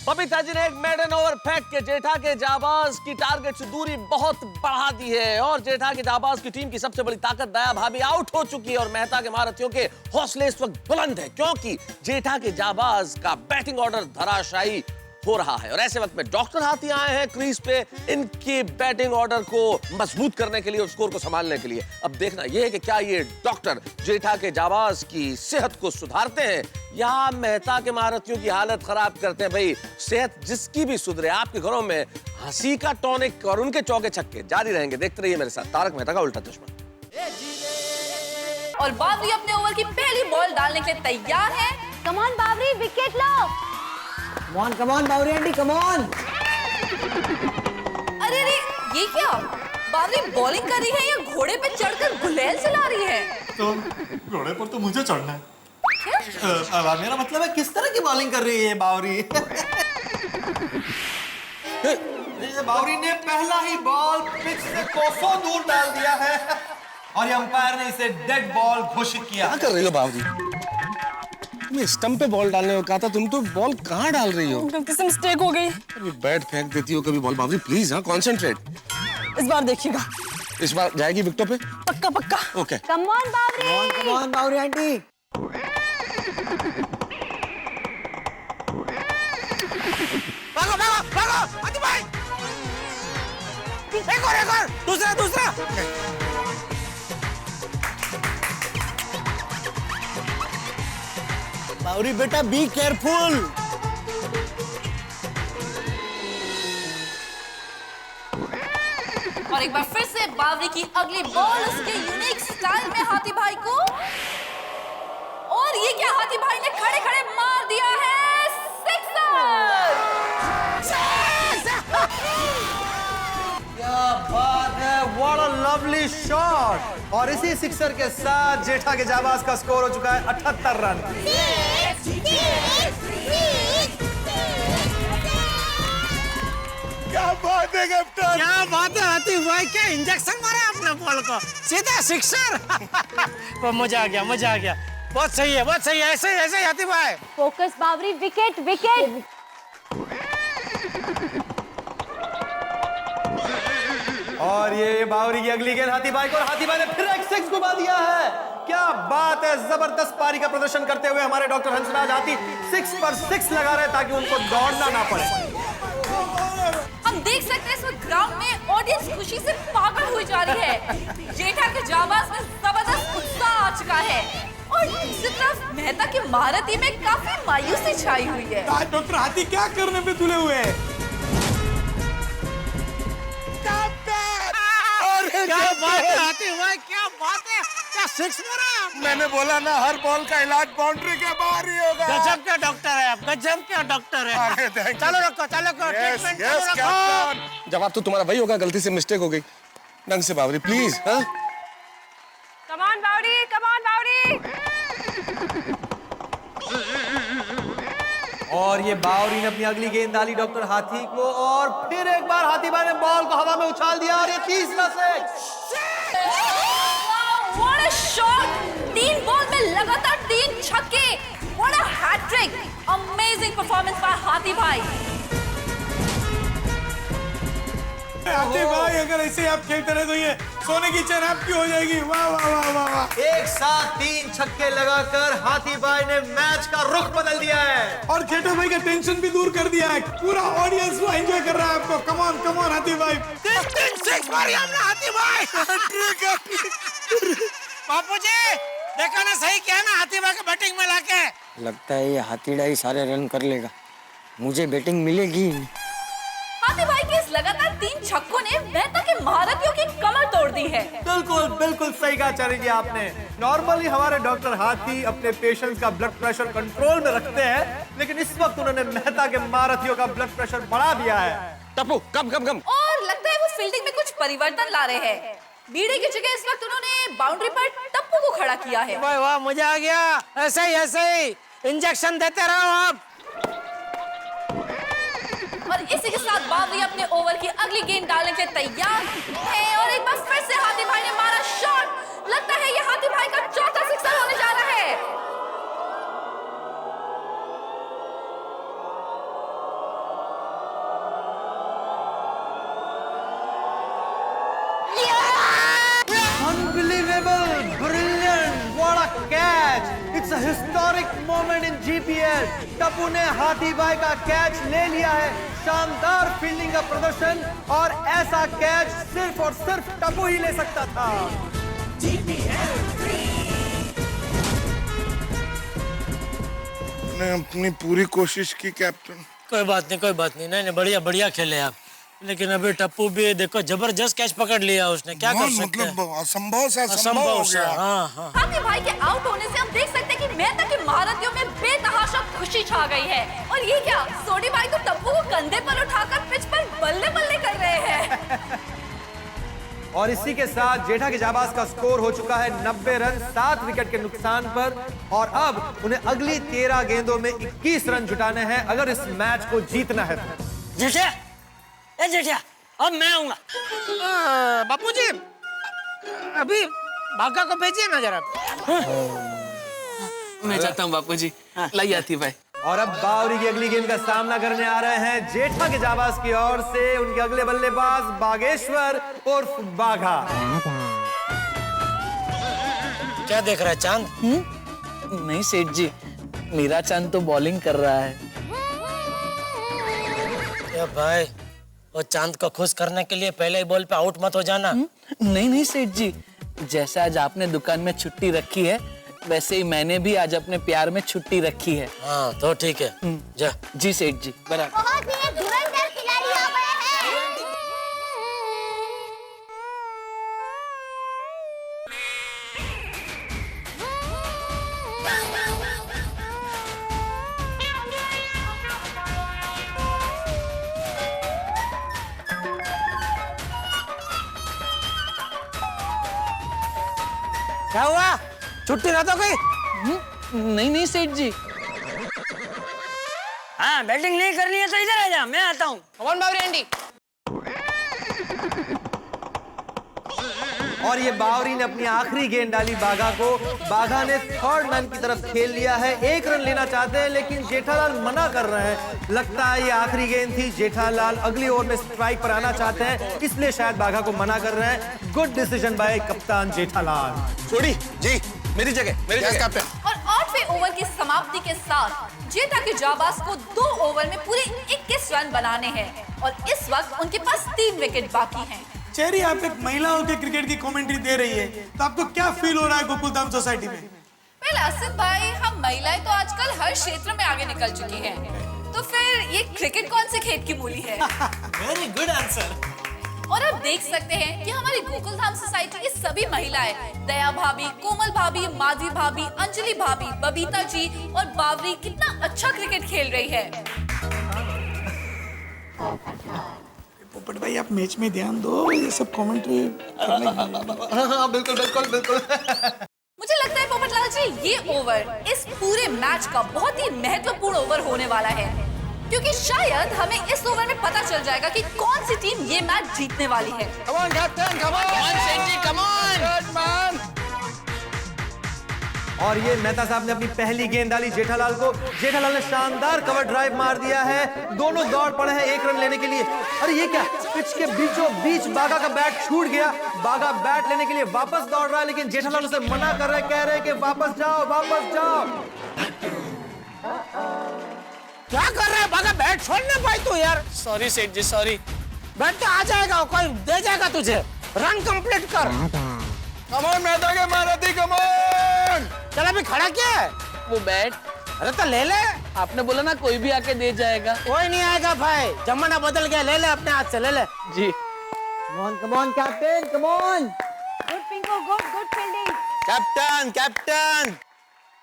बबीता जी ने एक मेडन ओवर फेंक के जेठा के जाबाज की टारगेट से दूरी बहुत बढ़ा दी है और जेठा के जाबाज की टीम की सबसे बड़ी ताकत दया भाभी आउट हो चुकी है और मेहता के महारथियों के हौसले इस वक्त बुलंद है क्योंकि जेठा के जाबाज का बैटिंग ऑर्डर धराशायी हो रहा है और ऐसे वक्त में डॉक्टर हाथी आए हैं क्रीज पे इनके बैटिंग ऑर्डर को मजबूत करने के लिए और स्कोर को संभालने के लिए। अब देखना यह है कि क्या ये डॉक्टर जेठा के जाबाज की सेहत को सुधारते हैं या मेहता के महारथियों की हालत खराब करते हैं। भाई सेहत जिसकी भी सुधरे, आपके घरों में हंसी का टॉनिक और उनके चौके छक्के जारी रहेंगे। देखते रहिए मेरे साथ तारक मेहता का उल्टा चश्मा। और बावरी अपने ओवर की पहली बॉल डालने के लिए तैयार है। कम ऑन बावरी, विकेट लो। Come on Bawri aunty, come on. अरे अरे ये क्या, बावरी बॉलिंग कर रही है या घोड़े पे चढ़कर गुलेल चला रही है? तो घोड़े पर तो मुझे चढ़ना है। क्या? मेरा मतलब है किस तरह की बॉलिंग कर रही है बावरी? बावरी ने पहला ही बॉल पिच से कोसों दूर डाल दिया है और अंपायर ने इसे डेड बॉल घोषित किया। क्या कर रही हो बावरी? मैं स्टंप पे बॉल डालने को कहा था, तुम तो बॉल कहाँ डाल रही हो? गलती से मिस्टेक हो गई। कभी बैट फेंक देती हो कभी बॉल। बावरी प्लीज, हाँ कॉन्सेंट्रेट। इस बार देखिएगा। इस बार जाएगी विकेटों पे? पक्का पक्का। Okay. Come on Bawri, come on Bawri aunty. भागो भागो भागो हाथी भाई। एक और दूसरा। बावरी बेटा बी केयरफुल। और एक बार फिर से बावरी की अगली बॉल उसके यूनिक स्टाइल में हाथी भाई को, और ये क्या, हाथी भाई ने खड़े खड़े मार दिया है सिक्सर। क्या बात है, व्हाट अ लवली शॉट। और इसी सिक्सर के साथ जेठा के जाबाज का स्कोर हो चुका है 78 रन। क्या बात है कैप्टन, क्या बात है हाथी भाई, क्या इंजेक्शन मारा आपने बॉल को, सीधा सिक्सर। वो मजा आ गया। बहुत सही है ऐसे ही हाथी भाई। फोकस बावरी, विकेट विकेट। और ये बावरी की अगली गेंद हाथी भाई को, और हाथी भाई ने फिर एक सिक्स घुमा दिया है। क्या बात है, जबरदस्त पारी का प्रदर्शन करते हुए हमारे डॉक्टर हंसराज हाथी 6 पर 6 लगा रहे ताकि उनको दौड़ना ना पड़े। हम देख सकते हैं इस वक्त ग्राउंड में ऑडियंस खुशी से पागल हुई जा रही है। जेठा के जाबाज में जबरदस्त उत्साह आ चुका है और दूसरी तरफ मेहता की महारथी में काफी मायूसी छाई हुई है। डॉक्टर हाथी क्या करने पे तुले हुए हैं? क्या बात है हाथी भाई, क्या बात है, क्या सिक्स मारा। मैंने बोला ना हर बॉल का इलाज बाउंड्री के बाहर ही होगा। गजब के डॉक्टर है आप, गजब के डॉक्टर है। चलो रखो ट्रीटमेंट चालू रखो। जवाब तो तुम्हारा वही होगा, गलती से मिस्टेक हो गई। ढंग से Bawri please. Come on Bawri, come on Bawri. और ये बावरी ने अपनी अगली गेंद डाली डॉक्टर हाथी को, और फिर एक बार हाथी भाई ने बॉल को हवा में उछाल दिया और ये तीसरा six. What a shot, 3 ball में लगातार 3 छक्के। What a hattrick, amazing performance by Hathi भाई। हाथी भाई अगर ऐसे आप खेलते रहे तो ये सोने की चैन आपकी हो जाएगी। वाह वाह वाह वाह वाह। एक साथ 3 छक्के लगाकर हाथी भाई ने मैच का रुख बदल दिया है और जेठा भाई का टेंशन भी दूर कर दिया है। पूरा ऑडियंस वो एंजॉय कर रहा है आपको। कम ऑन हाथी भाई। 3 6 मारी हमने हाथी भाई। बापू जी देखा ना, सही किया ना हाथी भाई को बैटिंग में लाके। लगता है ये हाथीड़ा ही सारे रन कर लेगा, मुझे बैटिंग मिलेगी। हाथी भाई के इस लगातार 3 छक्कों ने मेहता के महारथियों की कमर तोड़ दी है। बिल्कुल सही कहा चारी जी आपने। नॉर्मली हमारे डॉक्टर हाथी अपने पेशेंट्स का ब्लड प्रेशर कंट्रोल में रखते हैं, लेकिन इस वक्त उन्होंने मेहता के महारथियों का ब्लड प्रेशर बढ़ा दिया है। टप्पू कम। और लगता है वो फील्डिंग में कुछ परिवर्तन ला रहे हैं। बीड़े की जगह इस वक्त उन्होंने बाउंड्री पर टप्पू को खड़ा किया है। वाह मजा आ गया। ऐसे ही इंजेक्शन देते रहो आप। और इसी के साथ बावरी अपने ओवर की अगली गेंद डालने के लिए तैयार है और एक बार फिर से हाथी भाई ने मारा शॉट। लगता है ये हाथी भाई का चौथा सिक्सर होने जा रहा है। मोमेंट इन जीपीएल, टप्पू ने हाथी भाई का कैच ले लिया है। शानदार फील्डिंग का प्रदर्शन, और ऐसा कैच सिर्फ और सिर्फ टप्पू ही ले सकता था। ने अपनी पूरी कोशिश की कैप्टन। कोई बात नहीं, नहीं बढ़िया बढ़िया खेले आप, लेकिन अभी टप्पू भी देखो जबरदस्त कैच पकड़ लिया उसने, क्या कर सकते हैं? मतलब असंभव से असंभव हो गया। हाँ। हाथी भाई के आउट होने से हम देख सकते हैं कि मेहता की महारथियों में बेतहाशा खुशी छा गई है। और ये क्या, सोनी भाई तो टप्पू को कंधे पर उठाकर पिच पर बल्ले बल्ले कर रहे हैं। और इसी के साथ जेठा के जाबाज का स्कोर हो चुका है 90 रन 7 विकेट के नुकसान पर, और अब उन्हें अगली 13 गेंदों में 21 रन जुटाने हैं अगर इस मैच को जीतना है। जेठा, अब मैं आऊंगा। बापूजी, अभी बागा को भेजिए ना जरा। मैं जाता हूँ बापूजी, लाई आती भाई। और अब बावरी की अगली गेंद का सामना करने आ रहे हैं जेठा के जाबाज की ओर से उनके अगले बल्लेबाज बागेश्वर उर्फ बाघा। क्या देख रहा है चांद? नहीं सेठ जी, मेरा चांद तो बॉलिंग कर रहा है। क्या भाई, वो चांद को खुश करने के लिए पहले ही बॉल पे आउट मत हो जाना। नहीं सेठ जी, जैसा आज आपने दुकान में छुट्टी रखी है, वैसे ही मैंने भी आज अपने प्यार में छुट्टी रखी है। हाँ तो ठीक है, जा। जी सेठ जी, बराबर। बहुत ही धुरंधर खिलाड़ी आ गए हैं। क्या हुआ, छुट्टी ना तो गई? नहीं सेठ जी। हाँ, बैटिंग नहीं करनी है तो इधर आ जा, मैं आता हूँ। कमान बावरी एंडी। और ये बावरी ने अपनी आखिरी गेंद डाली बाघा को। बाघा ने थर्ड मैन की तरफ खेल लिया है, 1 रन लेना चाहते हैं लेकिन जेठालाल मना कर रहे हैं। लगता है ये आखिरी गेंद थी, जेठालाल अगली ओवर में स्ट्राइक पर आना चाहते हैं, इसलिए शायद बाघा को मना कर रहे हैं। गुड डिसीजन बाय कप्तान जेठालाल। छोड़ी जी, मेरी जगह कैप्टन। और 8वें ओवर की समाप्ति के साथ जेठा के जाबाज को 2 ओवर में पूरे 21 रन बनाने हैं और इस वक्त उनके पास 3 विकेट बाकी हैं। चेरी, आप एक महिलाओं के क्रिकेट की कमेंट्री दे रही है, तो आपको क्या फील हो रहा है गोकुलधाम सोसाइटी में? वेल असद भाई, हम महिलाएं तो आजकल हर क्षेत्र में आगे निकल चुकी हैं, तो फिर ये क्रिकेट कौन से खेत की मूली है? Very good answer. और अब देख सकते हैं कि हमारी गोकुलधाम सोसाइटी की सभी महिलाएं, दया भाभी, कोमल भाभी, माधवी भाभी, अंजलि भाभी, बबीता जी और बावरी कितना अच्छा क्रिकेट खेल रही है। पोपट भाई, आप मैच में ध्यान दो, ये सब कमेंट्री करने के लिए। हाँ, बिल्कुल बिल्कुल बिल्कुल। मुझे लगता है पोपटलाल जी, ये ओवर इस पूरे मैच का बहुत ही महत्वपूर्ण ओवर होने वाला है, क्योंकि शायद हमें इस ओवर में पता चल जाएगा कि कौन सी टीम ये मैच जीतने वाली है। Come on, Captain, come on! Come on, सेठ जी, come on! Good man! और ये मेहता साहब ने अपनी पहली गेंद डाली जेठालाल को। जेठालाल ने शानदार कवर ड्राइव मार दिया है, दोनों दौड़ पड़े हैं 1 रन लेने के लिए। अरे ये क्या, पिच के बीचों बीच बाघा का बैट छूट गया। बाघा बैट लेने के लिए वापस दौड़ रहा है, लेकिन जेठालाल उसे मना कर रहे, कह रहे कि वापस जाओ वापस जाओ। क्या कर रहा है बाघा, बैट छोड़ने पाई तू यार। सॉरी सेठ जी, सॉरी। बैट तो आ जाएगा, कोई दे जाएगा तुझे, रन कंप्लीट कर। Come on, मेहता के महारथी, come on! चल अभी खड़ा क्या है? वो बैट, अरे तो ले ले। आपने बोला ना कोई भी आके दे जाएगा। कोई नहीं आएगा भाई, जमाना बदल गया, ले ले अपने हाथ से, ले ले। जी। Come on, captain, come on! Good Pinko, good fielding. Captain, captain!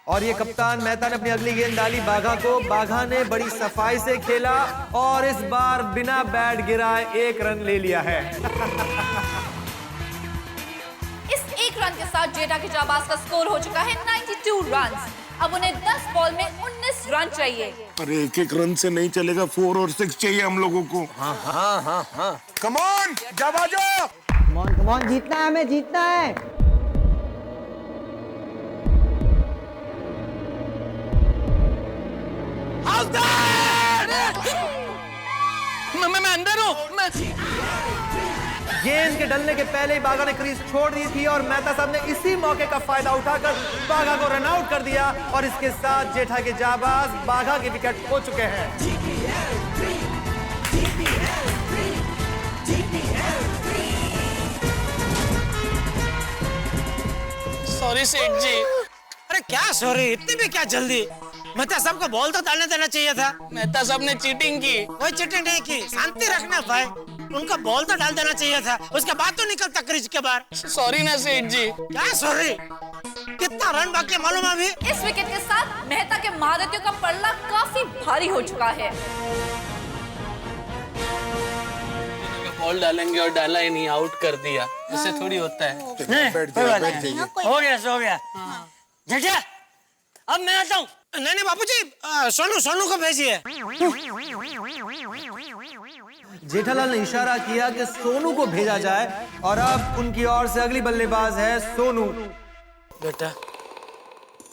और ये कप्तान मेहता ने अपनी अगली गेंद डाली बाघा को। बाघा ने बड़ी सफाई से खेला और इस बार बिना बैट गिराए 1 रन ले लिया है। इस 1 रन के साथ जेठा के जाबाज का स्कोर हो चुका है 92 रन। अब उन्हें 10 बॉल में 19 रन चाहिए। अरे 1-1 रन से नहीं चलेगा, 4 और 6 चाहिए हम लोगों को। हाँ। Come on, जाबाजो! कम ऑन, जीतना है, हमें जीतना है। मैं अंदर हूँ। गेंद के डलने के पहले ही बाघा ने क्रीज छोड़ दी थी और मेहता साहब ने इसी मौके का फायदा उठाकर बाघा को रन आउट कर दिया और इसके साथ जेठा के जाबाज बाघा के विकेट खो चुके हैं। सॉरी सेठ जी। अरे क्या सॉरी, इतनी भी क्या जल्दी? मेहता साहब को बॉल तो डालने देना चाहिए था। मेहता साहब ने चीटिंग की। कोई चीटिंग नहीं की, शांति रखना भाई। उनका बॉल तो डाल देना चाहिए था, उसके बाद तो निकलता क्रीज के बाहर। सॉरी ना सेठ जी। क्या सॉरी? कितना रन बाकी है मालूम है अभी? इस विकेट के साथ मेहता के महारथियों का पल्ला काफी भारी हो चुका है। बॉल डालेंगे और डाला ही नहीं, आउट कर दिया। इससे थोड़ी होता है। हो गया हो गया। जेठा अब मैं आता हूँ। नहीं बापूजी, सोनू को भेजिए। जेठालाल ने इशारा किया कि सोनू को भेजा जाए और अब उनकी ओर से अगली बल्लेबाज है सोनू। बेटा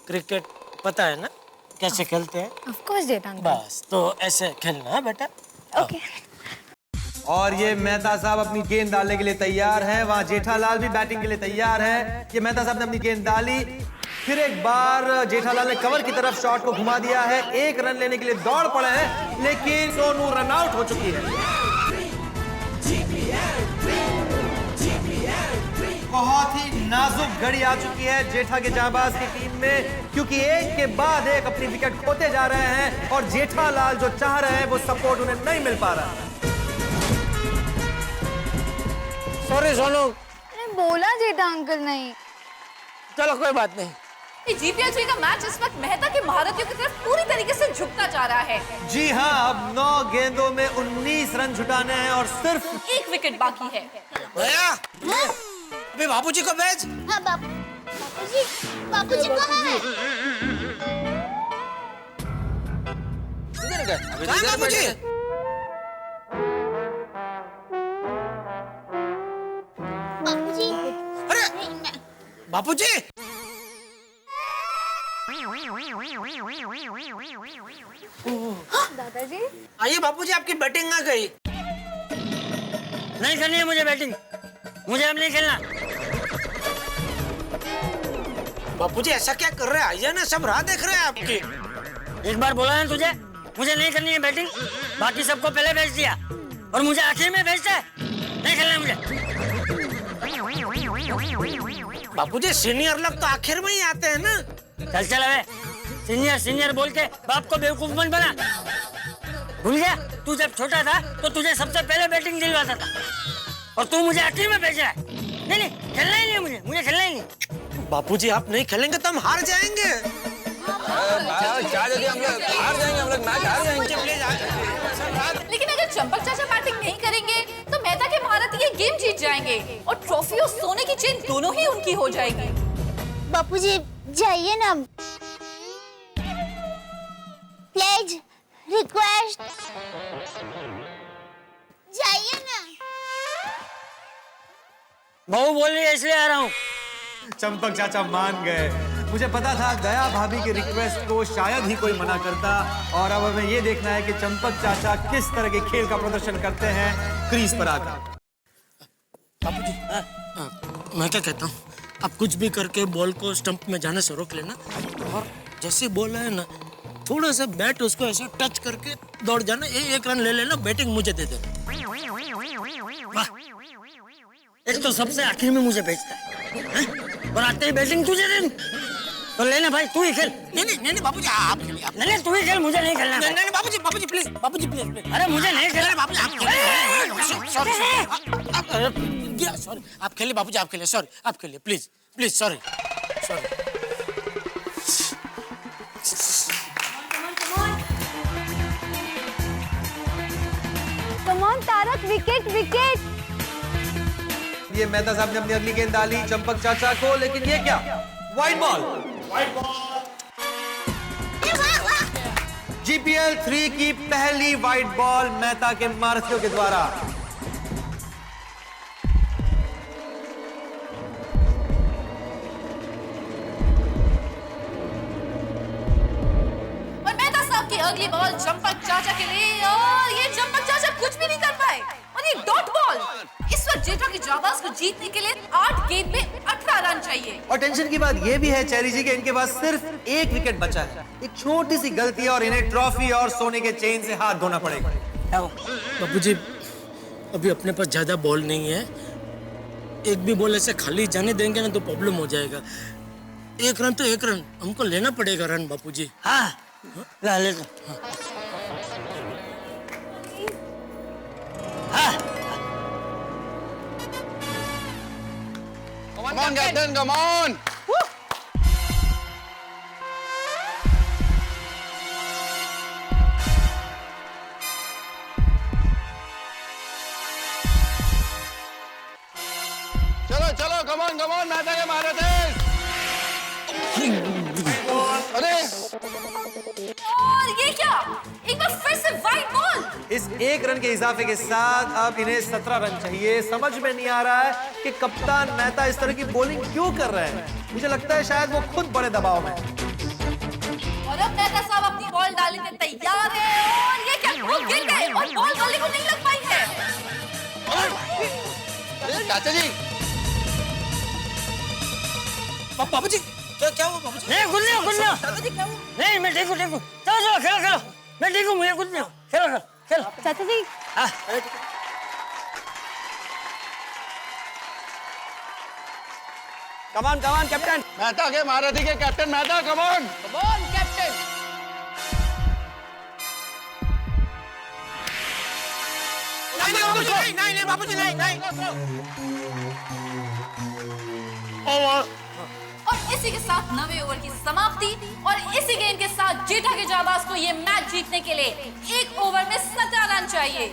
क्रिकेट पता है ना कैसे खेलते हैं? Of course Jetha uncle. बस तो ऐसे खेलना है बेटा। ओके। और ये मेहता साहब अपनी गेंद डालने के लिए तैयार हैं। वहां जेठालाल भी बैटिंग के लिए तैयार है। ये मेहता साहब ने अपनी गेंद डाली, फिर एक बार जेठालाल ने कवर की तरफ शॉट को घुमा दिया है। एक रन लेने के लिए दौड़ पड़े हैं, लेकिन सोनू रन आउट हो चुकी है। बहुत ही नाजुक घड़ी आ चुकी है जेठा के जाबाज की टीम में, क्योंकि एक के बाद एक अपनी विकेट खोते जा रहे हैं और जेठालाल जो चाह रहे हैं वो सपोर्ट उन्हें नहीं मिल पा रहा। सॉरी सोनू। अरे बोला जेठा अंकल नहीं। चलो कोई बात नहीं। जीपीएल 3 का मैच इस वक्त मेहता के महारथियों की तरफ पूरी तरीके से झुकता जा रहा है। जी हाँ, अब 9 गेंदों में 19 रन जुटाने हैं और सिर्फ एक विकेट बाकी है। भैया अभी बापूजी को भेज। हाँ बापूजी कहाँ है? बापूजी बापूजी। अरे बापूजी दादाजी आइए बापूजी, आपकी बैटिंग आ गई। नहीं करनी है मुझे बैटिंग, मुझे अब नहीं खेलना। बापूजी ऐसा क्या कर रहे हैं? आइए ना, सब राह देख रहे हैं आपकी। एक बार बोला ना तुझे, मुझे नहीं करनी है बैटिंग। बाकी सबको पहले भेज दिया और मुझे आखिर में भेजता है। नहीं खेलना मुझे। बापूजी सीनियर लोग तो आखिर में ही आते हैं ना। चल चल अबे, सीनियर बोल के बाप को बेवकूफ मत बना। भूल गया तू जब छोटा था तो तुझे सबसे पहले बैटिंग दिलवाता था और तू मुझे आखिर में भेज रहा है। नहीं खेलना ही नहीं, मुझे खेलना ही नहीं। बापूजी आप नहीं खेलेंगे तो हम हार जाएंगे। हम लोग हार जाएंगे, हम लोग मैच हार जाएंगे। लेकिन अगर चंपक चाचा बैटिंग नहीं करेंगे तो मेहता के महारथी ये गेम जीत जाएंगे और ट्रॉफी और सोने की चेन दोनों ही उनकी हो जाएगी। बापूजी जाइए ना, प्लीज, रिक्वेस्ट, जाइए ना। बहू बोल रही है इसलिए आ रहा हूँ। चंपक चाचा मान गए। मुझे पता था दया भाभी की रिक्वेस्ट को शायद ही कोई मना करता और अब हमें ये देखना है कि चंपक चाचा किस तरह के खेल का प्रदर्शन करते हैं क्रीज पर आकर। बापूजी मैं क्या कहता हूँ, आप कुछ भी करके बॉल को स्टंप में जाने से रोक लेना और जैसे बॉल है ना, थोड़ा सा बैट उसको ऐसे टच करके दौड़ जाना। एक रन ले लेना, बैटिंग मुझे दे देना। एक तो सबसे आखिर में मुझे भेजता है और आते ही बैटिंग तुझे दे दूं। तो लेना भाई, तू ही खेल। नहीं बापूजी आप खेलिए। नहीं तू ही खेल, मुझे नहीं खेलना। नहीं बापूजी प्लीज, बापूजी प्लीज। अरे मुझे नहीं खेलना बापूजी, आप खेलिए। सॉरी आप खेलिए बापूजी, आप खेलिए। सॉरी आप खेलिए, please sorry. Come on Tarak, wicket. ये मेहता साहब ने अपनी अगली गेंद डाली चंपक चाचा को, लेकिन ये क्या, वाइड बॉल। जीपीएल 3 की पहली वाइड बॉल मेहता के महारथियों के द्वारा। और मेहता साहब की अगली बॉल चंपक चाचा के लिए और ये चंपक चाचा कुछ भी नहीं कर पाए और ये डॉट बॉल। इस वक्त जेठा की जाबाज को जीतने के लिए 8 गेंद पे 18 रन चाहिए। और टेंशन की बात ये भी है चेरी जी कि इनके पास सिर्फ एक विकेट बचा है। एक छोटी सी गलती है और इन्हें ट्रॉफी और सोने के चेन से हाथ धोना पड़ेगा। बापूजी, अभी अपने पास ज्यादा बॉल नहीं है। एक भी बॉल ऐसे खाली जाने देंगे ना तो प्रॉब्लम हो जाएगा। 1 रन तो 1 रन, हमको लेना पड़ेगा रन बापूजी। हाँ, ला ले। Come on, Captain, come on! चलो चलो, come on, मेहता के मारे थे। अरे और ये क्या? एक बार फिर से वाइड बॉल। इस 1 रन के इजाफे के साथ अब इन्हें 17 रन चाहिए। समझ में नहीं आ रहा है कि कप्तान मेहता इस तरह की बॉलिंग क्यों कर रहे हैं। मुझे लगता है शायद वो खुद बड़े दबाव में। और अब मेहता साहब अपनी बॉल डालने के तैयार है और ये क्या? वो गिर गए और बॉल गले को नहीं लग पाई है। चाचा जी, बापूजी, क्या हुआ बापूजी? नहीं, कुछ नहीं। चाचा जी क्या हुआ? नहीं, मैं देखो। चलो खेलो। मैं देखो, मुझे कुछ नहीं। खेलो। चाचा जी हाँ। come on, captain. मेहता के महारथी के captain Mehta, come on! Captain. नहीं बापूजी, नहीं। और इसी के साथ 9वें ओवर की समाप्ति और इसी गेंद के साथ जेठा के जाबाज को ये मैच जीतने के लिए 1 ओवर में 17 रन चाहिए।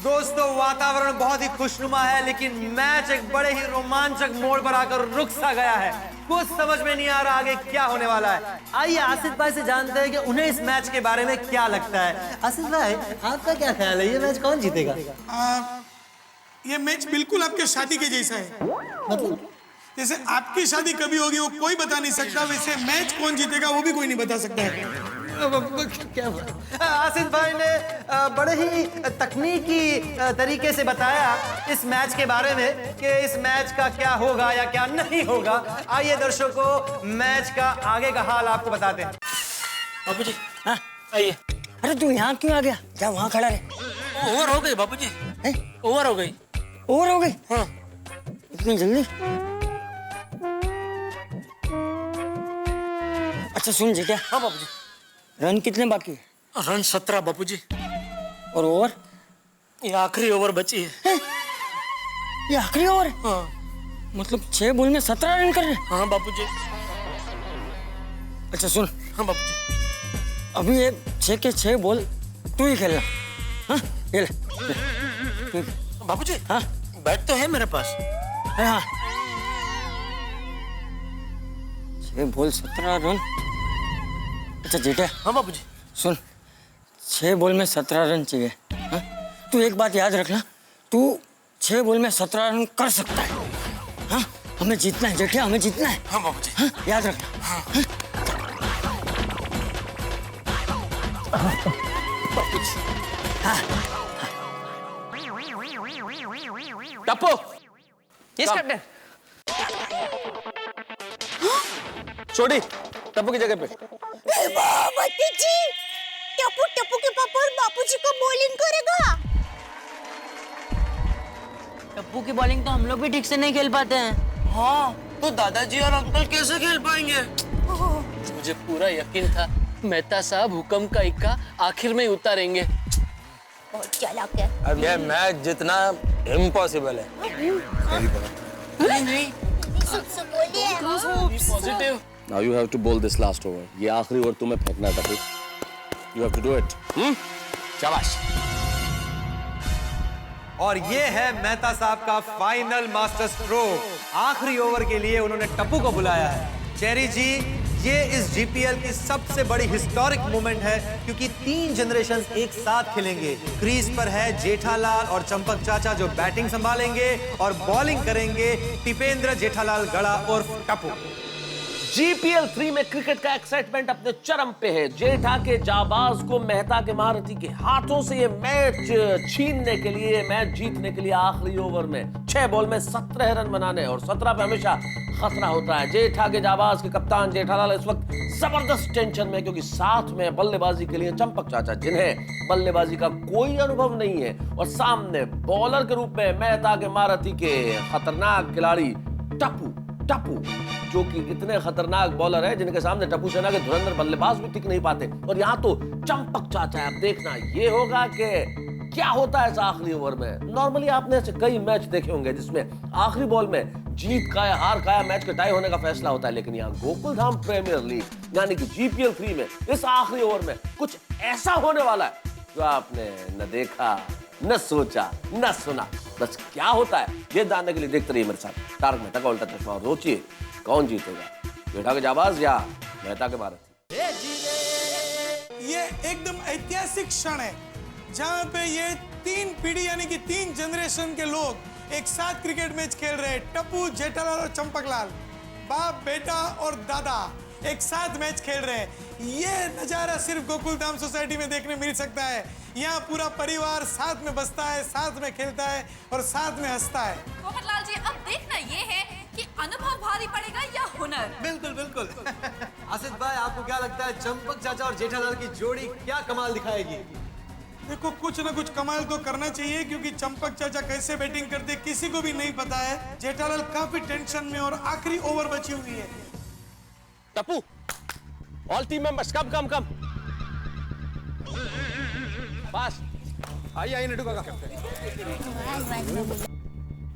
दोस्तों, वातावरण बहुत ही खुशनुमा है लेकिन मैच एक बड़े ही रोमांचक मोड़ पर आकर रुक सा गया है। कुछ समझ में नहीं आ रहा आगे क्या होने वाला है। आइए आसिफ भाई से जानते हैं कि उन्हें इस मैच के बारे में क्या लगता है। आसिफ भाई, आपका क्या ख्याल है, ये मैच कौन जीतेगा? ये मैच बिल्कुल आपके शादी के जैसा है। मतलब जैसे आपकी शादी कभी होगी वो कोई बता नहीं सकता, वैसे मैच कौन जीतेगा वो भी कोई नहीं बता सकता है। क्या आसिफ भाई ने बड़े ही तकनीकी तरीके से बताया इस मैच के बारे में कि इस मैच का क्या होगा या क्या नहीं होगा। आइए दर्शकों, मैच का आगे का हाल आपको बताते हैं। बापूजी, हाँ आइए। अरे तू यहाँ क्यों आ गया? जा वहाँ खड़ा रहे। ओवर हो गई बापूजी, ओवर हो गई। हाँ, इतनी जल्दी? अच्छा सुन जी, क्या? हाँ बापूजी। रन कितने बाकी है? रन 17 बापूजी। और ओवर? ये आखिरी ओवर बची है। ये आखिरी ओवर? हाँ। मतलब 6 बॉल में 17 रन कर रहे? हाँ बापूजी। अच्छा सुन। हाँ बापूजी। अभी ये 6 के 6 बॉल तू ही खेलना। हाँ, ये ले। बापूजी, हाँ बैट तो है मेरे पास। हाँ, 6 बॉल 17 रन। अच्छा जेठा। हाँ बापूजी। सुन, 6 बॉल में 17 रन चाहिए। हाँ? तू एक बात याद रखना, तू 6 बॉल में 17 रन कर सकता है। हाँ? हमें जीतना है जेठा, हमें जीतना है। हाँ बापूजी। हाँ? याद रखना। हाँ। बापूजी। हाँ। Tappu, yes captain. छोड़ी टप्पू की जगह पे। टप्पू के पापा और बापूजी को बॉलिंग करेगा। टप्पू की बॉलिंग तो हम लोग भी ठीक से नहीं खेल पाते हैं। हाँ, तो दादाजी और अंकल कैसे खेल पाएंगे? मुझे पूरा यकीन था मेहता साहब हुक्म का इक्का आखिर में ही उतारेंगे। बहुत चालाक है। अब यह मैच जितना इम्पॉसिबल है। नहीं। Positive. Now you have to bowl this last over. ये आखिरी ओवर तुम्हें फेंकना था। You have to do it. शाबाश। और ये है मेहता साहब का फाइनल मास्टर स्ट्रोक। आखिरी ओवर के लिए उन्होंने टप्पू को बुलाया है। चेरी जी, ये इस जीपीएल की सबसे बड़ी हिस्टोरिक मोमेंट है क्योंकि 3 जनरेशन एक साथ खेलेंगे। क्रीज पर है जेठालाल और चंपक चाचा जो बैटिंग संभालेंगे और बॉलिंग करेंगे टिपेंद्र जेठालाल गड़ा और टप्पू। जीपीएल 3 में क्रिकेट का एक्साइटमेंट अपने चरम पे है। जेठा के जाबाज को मेहता के महारथी के हाथों से ये मैच छीनने के लिए, मैच जीतने के लिए आखिरी ओवर में 6 बॉल में 17 रन बनाने और 17 पे हमेशा खतरा होता है। जेठा के जाबाज के कप्तान जेठालाल इस वक्त जबरदस्त टेंशन में, क्योंकि साथ में बल्लेबाजी के लिए चंपक चाचा जिन्हें बल्लेबाजी का कोई अनुभव नहीं है, और सामने बॉलर के रूप में मेहता के महारथी के खतरनाक खिलाड़ी टप्पू, जो कि इतने खतरनाक बॉलर है जिनके सामने टप्पू सेना के धुरंधर बल्लेबाज भी टिक नहीं पाते। और यहाँ तो चंपक चाचा है। अब देखना ये होगा कि क्या होता है इस आखिरी ओवर में। नॉर्मली आपने ऐसे कई मैच देखे होंगे जिसमें आखिरी बॉल में जीत का या हार का या मैच के टाई होने का फैसला होता है, लेकिन यहाँ गोकुलधाम प्रीमियर लीग यानी कि जीपीएल 3 में इस आखिरी ओवर में कुछ ऐसा होने वाला है जो आपने न देखा, न सोचा, न सुना। बस क्या होता है ये जानने के लिए देखते रहिए मेरे साथ तारक मेहता का उल्टा चश्मा और सोचिए कौन जीतेगा, जेठा के जाबाज या मेहता के महारथी। ये एकदम ऐतिहासिक क्षण है जहां पे ये 3 पीढ़ी यानी कि 3 जनरेशन के लोग एक साथ क्रिकेट मैच खेल रहे हैं। टप्पू, जेठालाल और चंपकलाल, बाप, बेटा और दादा एक साथ मैच खेल रहे हैं। ये नजारा सिर्फ गोकुलधाम सोसाइटी में देखने मिल सकता है। यहाँ पूरा परिवार साथ में बसता है, साथ में खेलता है और साथ में हंसता है। पोपटलाल जी, अब देखना ये है कि अनुभव भारी पड़ेगा या हुनर। बिल्कुल बिल्कुल। आसिफ भाई, आपको क्या लगता है चंपक चाचा और जेठालाल की जोड़ी क्या कमाल दिखाएगी? देखो, कुछ ना कुछ कमाल तो करना चाहिए, क्योंकि चंपक चाचा कैसे बैटिंग करते किसी को भी नहीं पता है। जेठालाल काफी टेंशन में और आखिरी ओवर बची हुई है। टप्पू, ऑल टीम मेंबर्स कम। पास आइए नटू काका।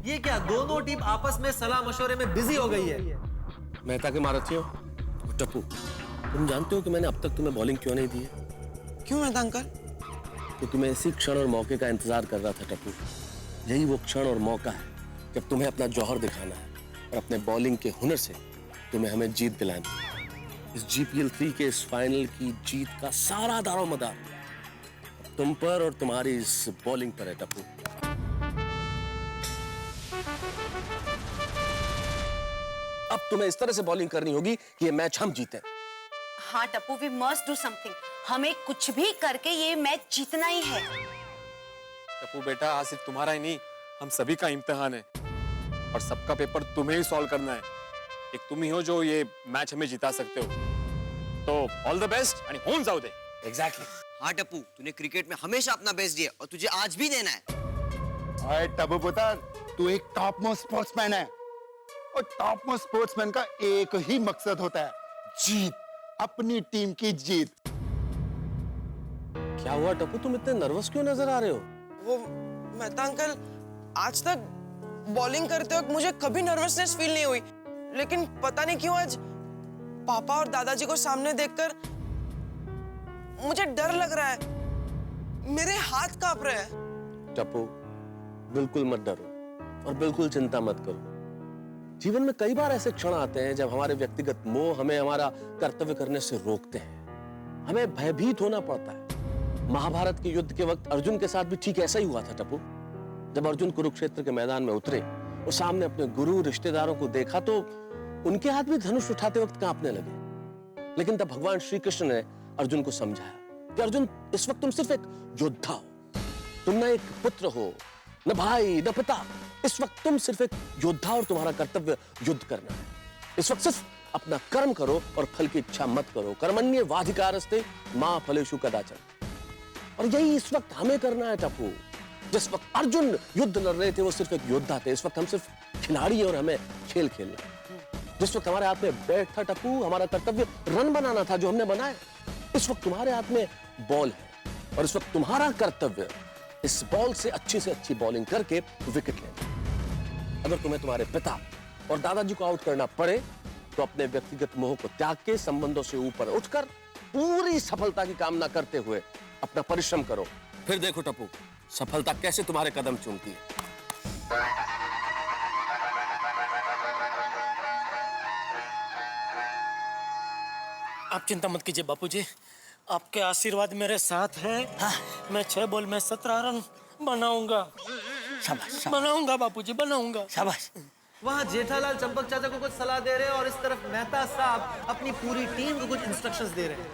ये क्या, दोनों टीम आपस में सलाह मशवरे में बिजी हो गई है। मेहता के महारथियों, टप्पू, तुम जानते हो कि मैंने अब तक तुम्हें बॉलिंग क्यों नहीं दी है? क्यों मेहता अंकल? क्योंकि मैं इसी क्षण और मौके का इंतजार कर रहा था टप्पू। यही वो क्षण और मौका है जब तुम्हें अपना जौहर दिखाना है और अपने बॉलिंग के हुनर से तुम्हें हमें जीत दिलानी है। इस जीपीएल 3 के इस फाइनल की जीत का सारा दारोमदार तुम पर और तुम्हारी इस बॉलिंग पर है टप्पू। अब तुम्हें इस तरह से बॉलिंग करनी होगी कि ये मैच हम जीतें। हाँ Tappu, we must do something. हमें कुछ भी करके ये मैच जीतना ही है। टप्पू बेटा, आज सिर्फ तुम्हारा ही नहीं, हम सभी का इम्तिहान है और सबका पेपर तुम्हें ही सॉल्व करना है। एक तुम ही हो जो ये मैच हमें जिता सकते हो। तो ऑल द बेस्ट आणि होऊन जाऊ दे। एग्जैक्टली। हाँ टप्पू, तूने क्रिकेट में हमेशा अपना बेस्ट दिया और तुझे आज भी देना है। अरे टप्पू पुत्र, तू एक टॉप मोस्ट स्पोर्ट्समैन है और टॉप मोस्ट स्पोर्ट्समैन का एक ही मकसद होता है, जीत, अपनी टीम की जीत। क्या हुआ टप्पू, तुम इतने नर्वस क्यों नजर आ रहे हो? वो मेहता अंकल, आज तक बॉलिंग करते वक्त मुझे कभी नर्वसनेस फील नहीं हुई, लेकिन पता नहीं क्यों आज पापा और दादाजी को सामने देखकर मुझे डर लग रहा है। मेरे हाथ कांप रहे हैं। टप्पू, बिल्कुल मत डरो और बिल्कुल चिंता मत करो। जीवन में कई बार ऐसे क्षण आते हैं जब हमारे व्यक्तिगत मोह हमें हमारा कर्तव्य करने से रोकते हैं। हमें भयभीत होना पड़ता है। महाभारत के युद्ध के वक्त अर्जुन के साथ भी ठीक ऐसा ही हुआ था टप्पू। जब अर्जुन कुरुक्षेत्र के मैदान में उतरे और सामने अपने गुरु रिश्तेदारों को देखा तो उनके हाथ भी धनुष उठाते वक्त कांपने लगे। लेकिन तब भगवान श्री कृष्ण ने अर्जुन को समझाया कि अर्जुन, इस वक्त तुम सिर्फ एक योद्धा हो, तुम न एक पुत्र हो, न भाई, न पिता। इस वक्त तुम सिर्फ एक योद्धा और तुम्हारा कर्तव्य युद्ध करना है। इस वक्त सिर्फ अपना कर्म करो और फल की इच्छा मत करो। कर्मण्येवाधिकारस्ते मा फलेषु कदाचन। और यही इस वक्त हमें करना है टप्पू। जिस वक्त अर्जुन युद्ध लड़ रहे थे वो सिर्फ एक योद्धा थे, इस वक्त हम सिर्फ खिलाड़ी हैं और हमें खेल खेलना है। जिस वक्त हमारे हाथ में बैट था टप्पू, हमारा कर्तव्य रन बनाना था जो हमने बनाया। इस वक्त तुम्हारे हाथ में बॉल है और इस वक्त तुम्हारा कर्तव्य इस बॉल से अच्छी बॉलिंग करके विकेट लेना। अगर तुम्हें तुम्हारे पिता और दादाजी को आउट करना पड़े तो अपने व्यक्तिगत मोह को त्याग के संबंधों से ऊपर उठकर पूरी सफलता की कामना करते हुए अपना परिश्रम करो। फिर देखो टप्पू, सफलता कैसे तुम्हारे कदम चूमती है। आप चिंता मत कीजिए बापूजी, आपके आशीर्वाद मेरे साथ है। हाँ। मैं 6 बॉल में 17 रन बनाऊंगा। शाबाश, बनाऊंगा बापूजी, बनाऊंगा। शाबाश। वहाँ जेठालाल चंपक चाचा को कुछ सलाह दे रहे हैं और इस तरफ मेहता साहब अपनी पूरी टीम को कुछ इंस्ट्रक्शंस दे रहे हैं।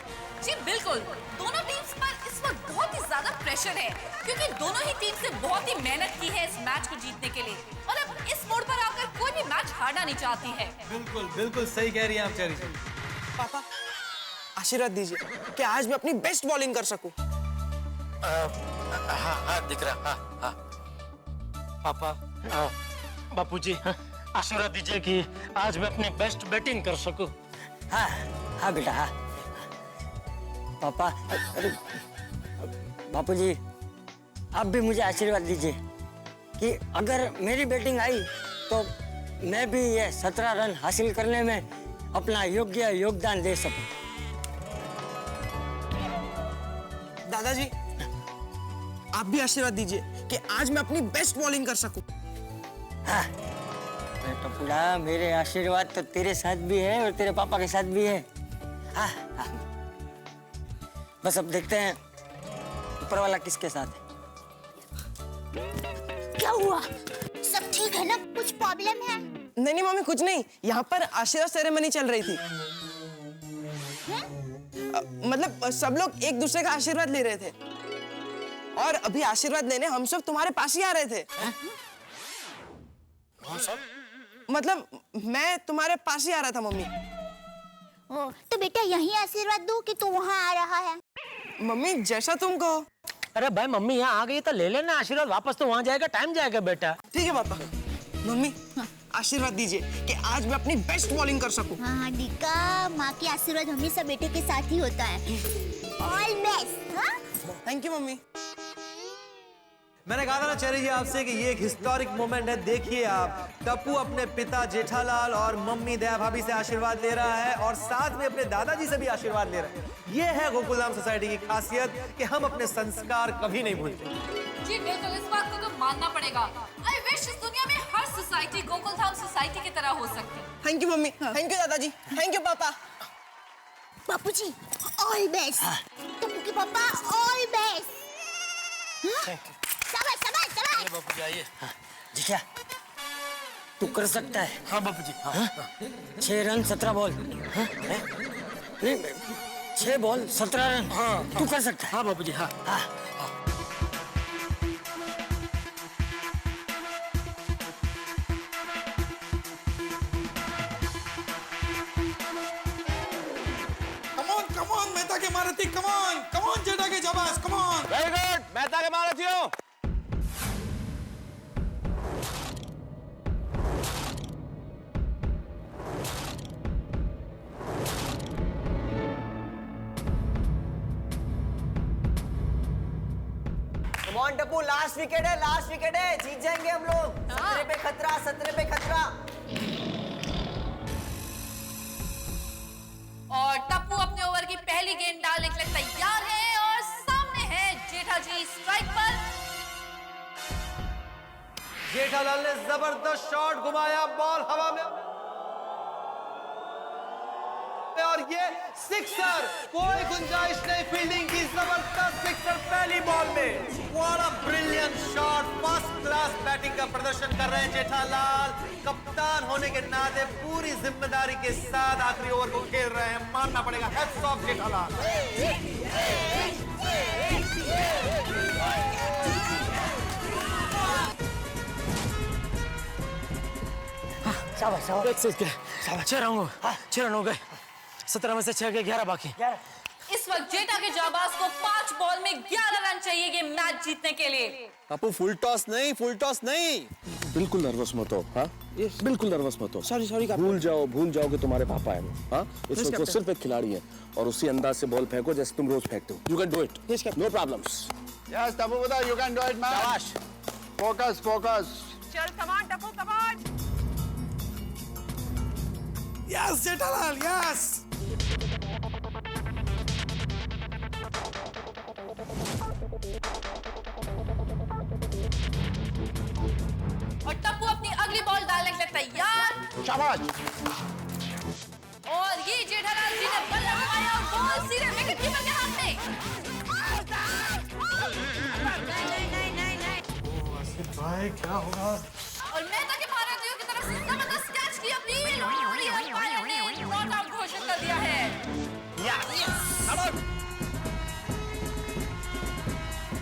जी बिल्कुल, दोनों टीम्स पर इस वक्त बहुत ही ज्यादा प्रेशर है क्योंकि दोनों ही टीम से बहुत ही मेहनत की है इस मैच को जीतने के लिए और अब इस मोड़ पर आकर कोई भी मैच हारना नहीं चाहती है। बिल्कुल बिल्कुल सही कह रही हैं आप चेरी जी। पापा आशीर्वाद दीजिए कि आज मैं अपनी बेस्ट बॉलिंग कर सकूं। हाँ दिख रहा। हाँ पापा बापूजी आशीर्वाद दीजिए कि आज मैं अपनी बेस्ट बैटिंग कर सकूं। हाँ हाँ बेटा हाँ। पापा अरे बापूजी आप भी मुझे आशीर्वाद दीजिए कि अगर मेरी बैटिंग आई तो मैं भी ये 17 रन हासिल करने में अपना योग्य योगदान दे सकूं। दादाजी आप भी आशीर्वाद दीजिए कि आज मैं अपनी बेस्ट बॉलिंग कर सकूं। हाँ टपुड़ा मेरे आशीर्वाद तो तेरे साथ भी है और तेरे पापा के साथ भी है। हाँ हाँ बस अब देखते हैं ऊपर वाला किसके साथ है। क्या हुआ? सब ठीक है ना? कुछ प्रॉब्लम है? नहीं मम्मी कुछ नहीं, यहाँ पर आशीर्वाद सेरेमनी चल रही थी। मतलब सब लोग एक दूसरे का आशीर्वाद ले रहे थे और अभी आशीर्वाद लेने हम सब तुम्हारे पास ही आ रहे थे। मतलब मैं तुम्हारे पास ही आ रहा था मम्मी। ओ, तो बेटा यही आशीर्वाद दो कि तू वहाँ आ रहा है। मम्मी जैसा तुम कहो। अरे भाई मम्मी यहाँ आ गई तो ले लेना आशीर्वाद, वापस तो वहाँ जाएगा, टाइम जाएगा बेटा। ठीक है पापा। मम्मी आशीर्वाद दीजिए कि आज मैं अपनी बेस्ट बॉलिंग कर सकूं। हाँ डिका, माँ की आशीर्वाद हमेशा बेटे के साथ ही होता है। All best. हाँ थैंक यू मम्मी। मैंने कहा था ना चेरी जी आपसे कि ये एक हिस्टोरिक मोमेंट है। देखिए आप, टप्पू अपने पिता जेठालाल और मम्मी दया भाभी से आशीर्वाद ले रहा है और साथ में अपने दादाजी से भी आशीर्वाद ले रहा है। ये है गोकुलधाम सोसाइटी की खासियत कि हम अपने संस्कार कभी नहीं भूलते। जी बिल्कुल, इस बात को तो मानना पड़ेगा। आई विश इस दुनिया में हर सोसाइटी गोकुलधाम सोसाइटी की तरह हो सकती। Thank you mummy. Thank you दादाजी। थैंक यू पापा। बापूजी ऑल बेस्ट। टप्पू के पापा ऑल बेस्ट। शाबाश शाबाश शाबाश। बापूजी आइए। जिया तू कर सकता है। हाँ बापूजी। हाँ? 6 रन 17 बॉल। हाँ? 6 बॉल 17 रन। हाँ तू कर सकता है। हाँ बापूजी। हाँ हाँ कम ऑन मेहता के महारथी, कम ऑन जेठा के जाबाज, come on. Very good Mehta के महारथियों। टप्पू लास्ट विकेट है, जीत जाएंगे हम लोग। 17 पे खतरा, 17 पे खतरा। और टप्पू अपने ओवर की पहली गेंद डालने के लिए तैयार है और सामने है जेठा जी स्ट्राइक पर। जेठालाल ने जबरदस्त शॉट घुमाया, बॉल हवा में और ये सिक्सर, कोई गुंजाइश नहीं फील्डिंग की। जबरदस्त सिक्सर पहली बॉल में। What a brilliant shot, first class batting का प्रदर्शन कर रहे हैं जेठालाल। कप्तान होने के नाते पूरी जिम्मेदारी के साथ आखिरी ओवर को खेल रहे हैं, मानना पड़ेगा। Hats off Jethalal. शाबाश शाबाश। 6 रन हो गए। 17 में से 6 गए, 11 बाकी। इस वक्त जेठा के जाबाज को 5 बॉल में 11 रन चाहिए ये मैच जीतने के लिए। टप्पू फुल टॉस नहीं। बिल्कुल नर्वस मत हो। हाँ बिल्कुल नर्वस मत हो। सॉरी भूल जाओ कि तुम्हारे पापा हैं। हाँ इस वक्त वो सिर्फ एक खिलाड़ी है और उसी अंदाज से बॉल फेंको जैसे तुम रोज फेंकते हो। You can do it, no problems. Yes Tappu बता, you can do it man. शाबाश। फोकस। चल come on Tappu, come on. Yes Jethalal yes. और टप्पू अपनी अगली बॉल डालने के लिए तैयार। शाबाश। और ये जेठालाल जी ने बल्ला घुमाया और बॉल सीधे विकेट कीपर के हाथ में। भाई क्या होगा? और मेहता के भारतीयों की तरफ से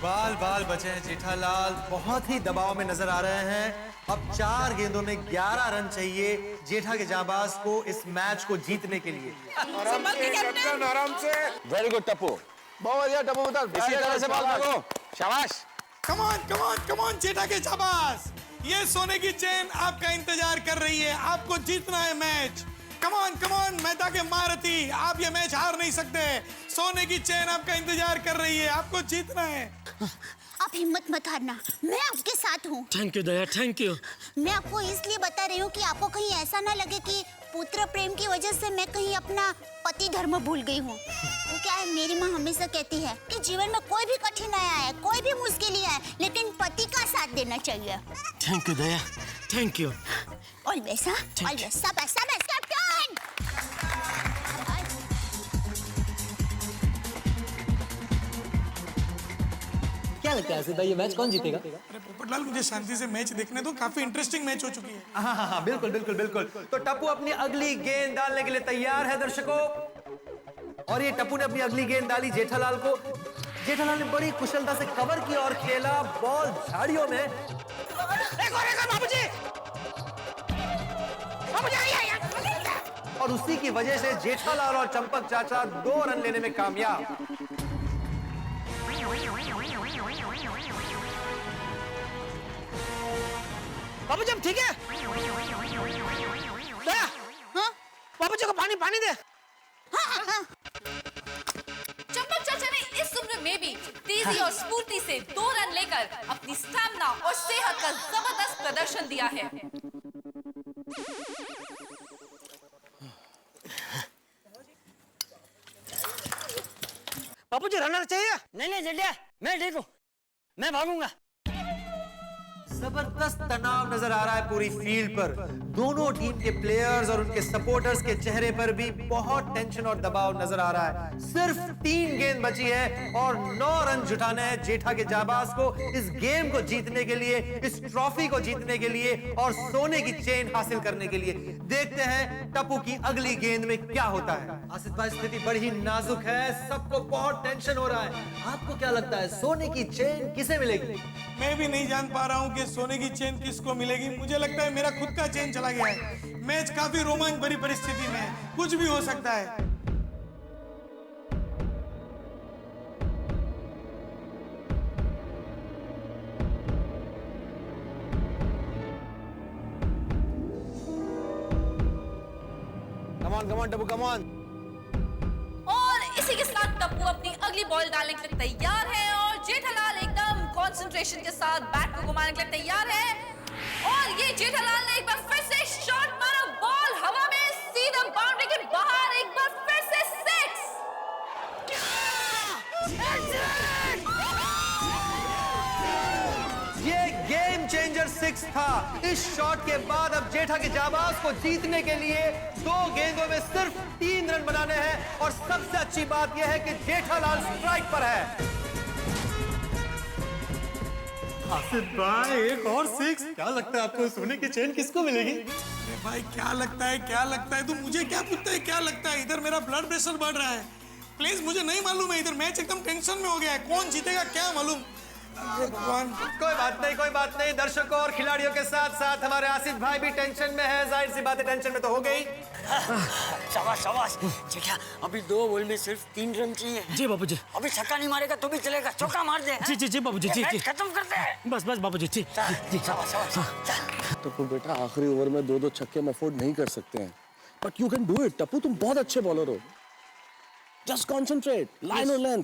बाल बाल बचे हैं जेठालाल, बहुत ही दबाव में नजर आ रहे हैं। अब 4 गेंदों में 11 रन चाहिए जेठा के जाबाज को इस मैच को जीतने के लिए। आराम से कैप्टन, आराम से। वेरी गुड टप्पू, बहुत बढ़िया टप्पू बता, इसी तरह से बॉल फेंको, शाबाश। कम ऑन जेठा के जाबाज, ये सोने की चेन आपका इंतजार कर रही है, आपको जीतना है मैच। कम ऑन मेहता के महारथी, आप ये मैच हार नहीं सकते। सोने की चेन आपका इंतजार कर रही है, आपको जीतना है। आप हिम्मत मत हारना, मैं आपके साथ हूँ। Thank you Daya, thank you. मैं आपको इसलिए बता रही हूँ कि आपको कहीं ऐसा ना लगे कि पुत्र प्रेम की वजह से मैं कहीं अपना पति धर्म भूल गई हूँ। तो क्या है, मेरी माँ हमेशा कहती है कि जीवन में कोई भी कठिनाई आए, कोई भी मुश्किल आए, लेकिन पति का साथ देना चाहिए। Thank you Daya, thank you. Always शाबाश कैप्टन। क्या लगता है सीधा ये मैच कौन जीतेगा? अरे पोपटलाल, मुझे शांति से मैच देखने दो, काफी इंटरेस्टिंग मैच हो चुकी है। हाँ, बिल्कुल। तो टप्पू अपनी अगली गेंद डालने के लिए तैयार है दर्शकों, और ये टप्पू ने अपनी अगली गेंद डाली जेठालाल को। जेठालाल ने बड़ी कुशलता से कवर किया और खेला बॉल झाड़ियों में। और उसी की वजह से जेठालाल और चंपक चाचा 2 रन लेने में कामयाब। बाबू जी ठीक है? दया, हाँ? बाबू जी को पानी दे। चंपक चाचा ने इस उम्र में भी तेजी और स्फूर्ति से 2 रन लेकर अपनी स्टैमिना और सेहत का जबरदस्त प्रदर्शन दिया है। बाबू जी रनर चाहिए? नहीं जेठा, मैं ठीक हूँ, मैं भागूंगा। जबरदस्त तनाव नजर आ रहा है पूरी फील्ड पर। दोनों टीम के प्लेयर्स और उनके सपोर्टर्स के चेहरे पर भी बहुत टेंशन और दबाव नजर आ रहा है। सिर्फ 3 गेंद बची है और 9 रन जुटाने हैं जेठा के जाबाज को इस गेम को जीतने के लिए, इस ट्रॉफी को जीतने के लिए और सोने की चेन हासिल करने के लिए। देखते हैं टप्पू की अगली गेंद में क्या होता है। आसिफ भाई, स्थिति बड़ी नाजुक है, सबको बहुत टेंशन हो रहा है। आपको क्या लगता है सोने की चेन किसे मिलेगी? मैं भी नहीं जान पा रहा हूँ कि सोने की चेन किसको मिलेगी। मुझे लगता है मेरा खुद का चेन चला गया है। मैच काफी रोमांच भरी परिस्थिति में है, कुछ भी हो सकता है। Come on Tappu, come on. और इसी के साथ टप्पू अपनी अगली बॉल डालने के लिए तैयार है और जेठालाल एकदम कंसंट्रेशन के साथ बैट को घुमाने के लिए तैयार है। और ये जेठालाल ने एक बार फिर से शॉट मारा, बॉल हवा में सीधा बाउंड्री के बाहर, एक बार फिर से 6। ये गेम चेंजर 6 था। इस शॉट के बाद अब जेठा के जाबाज को जीतने के लिए 2 गेंदों में सिर्फ 3 रन बनाने हैं। और सबसे अच्छी बात यह है कि जेठालाल स्ट्राइक पर है। आसिफ भाई, एक और 6। क्या लगता है आपको सोने की चेन किसको मिलेगी? अरे भाई, क्या लगता है? तू मुझे क्या पूछता है क्या लगता है? इधर मेरा ब्लड प्रेशर बढ़ रहा है। प्लीज, मुझे नहीं मालूम है। इधर मैच एकदम टेंशन में हो गया है। कौन जीतेगा क्या मालूम। भगवान। कोई बात नहीं। दर्शकों और खिलाड़ियों के साथ साथ हमारे आसिफ भाई भी टेंशन में है। जाहिर सी बात है, टेंशन में तो हो गई। शाबाश जेठा, अभी 2 बॉल में सिर्फ 3 रन चाहिए। जी बाबू जी। अभी छक्का नहीं मारेगा तो भी चलेगा, चौका मार दे। जी बाबू जी, जी खत्म करते हैं। बस बाबू जी, ठीक। टप्पू बेटा, आखिरी ओवर में 2-2 छक्के हम अफोर्ड नहीं कर सकते हैं, but you can do it. Tappu, तुम बहुत अच्छे बॉलर हो। जस्ट कॉन्सेंट्रेट, लाइन और लेंथ।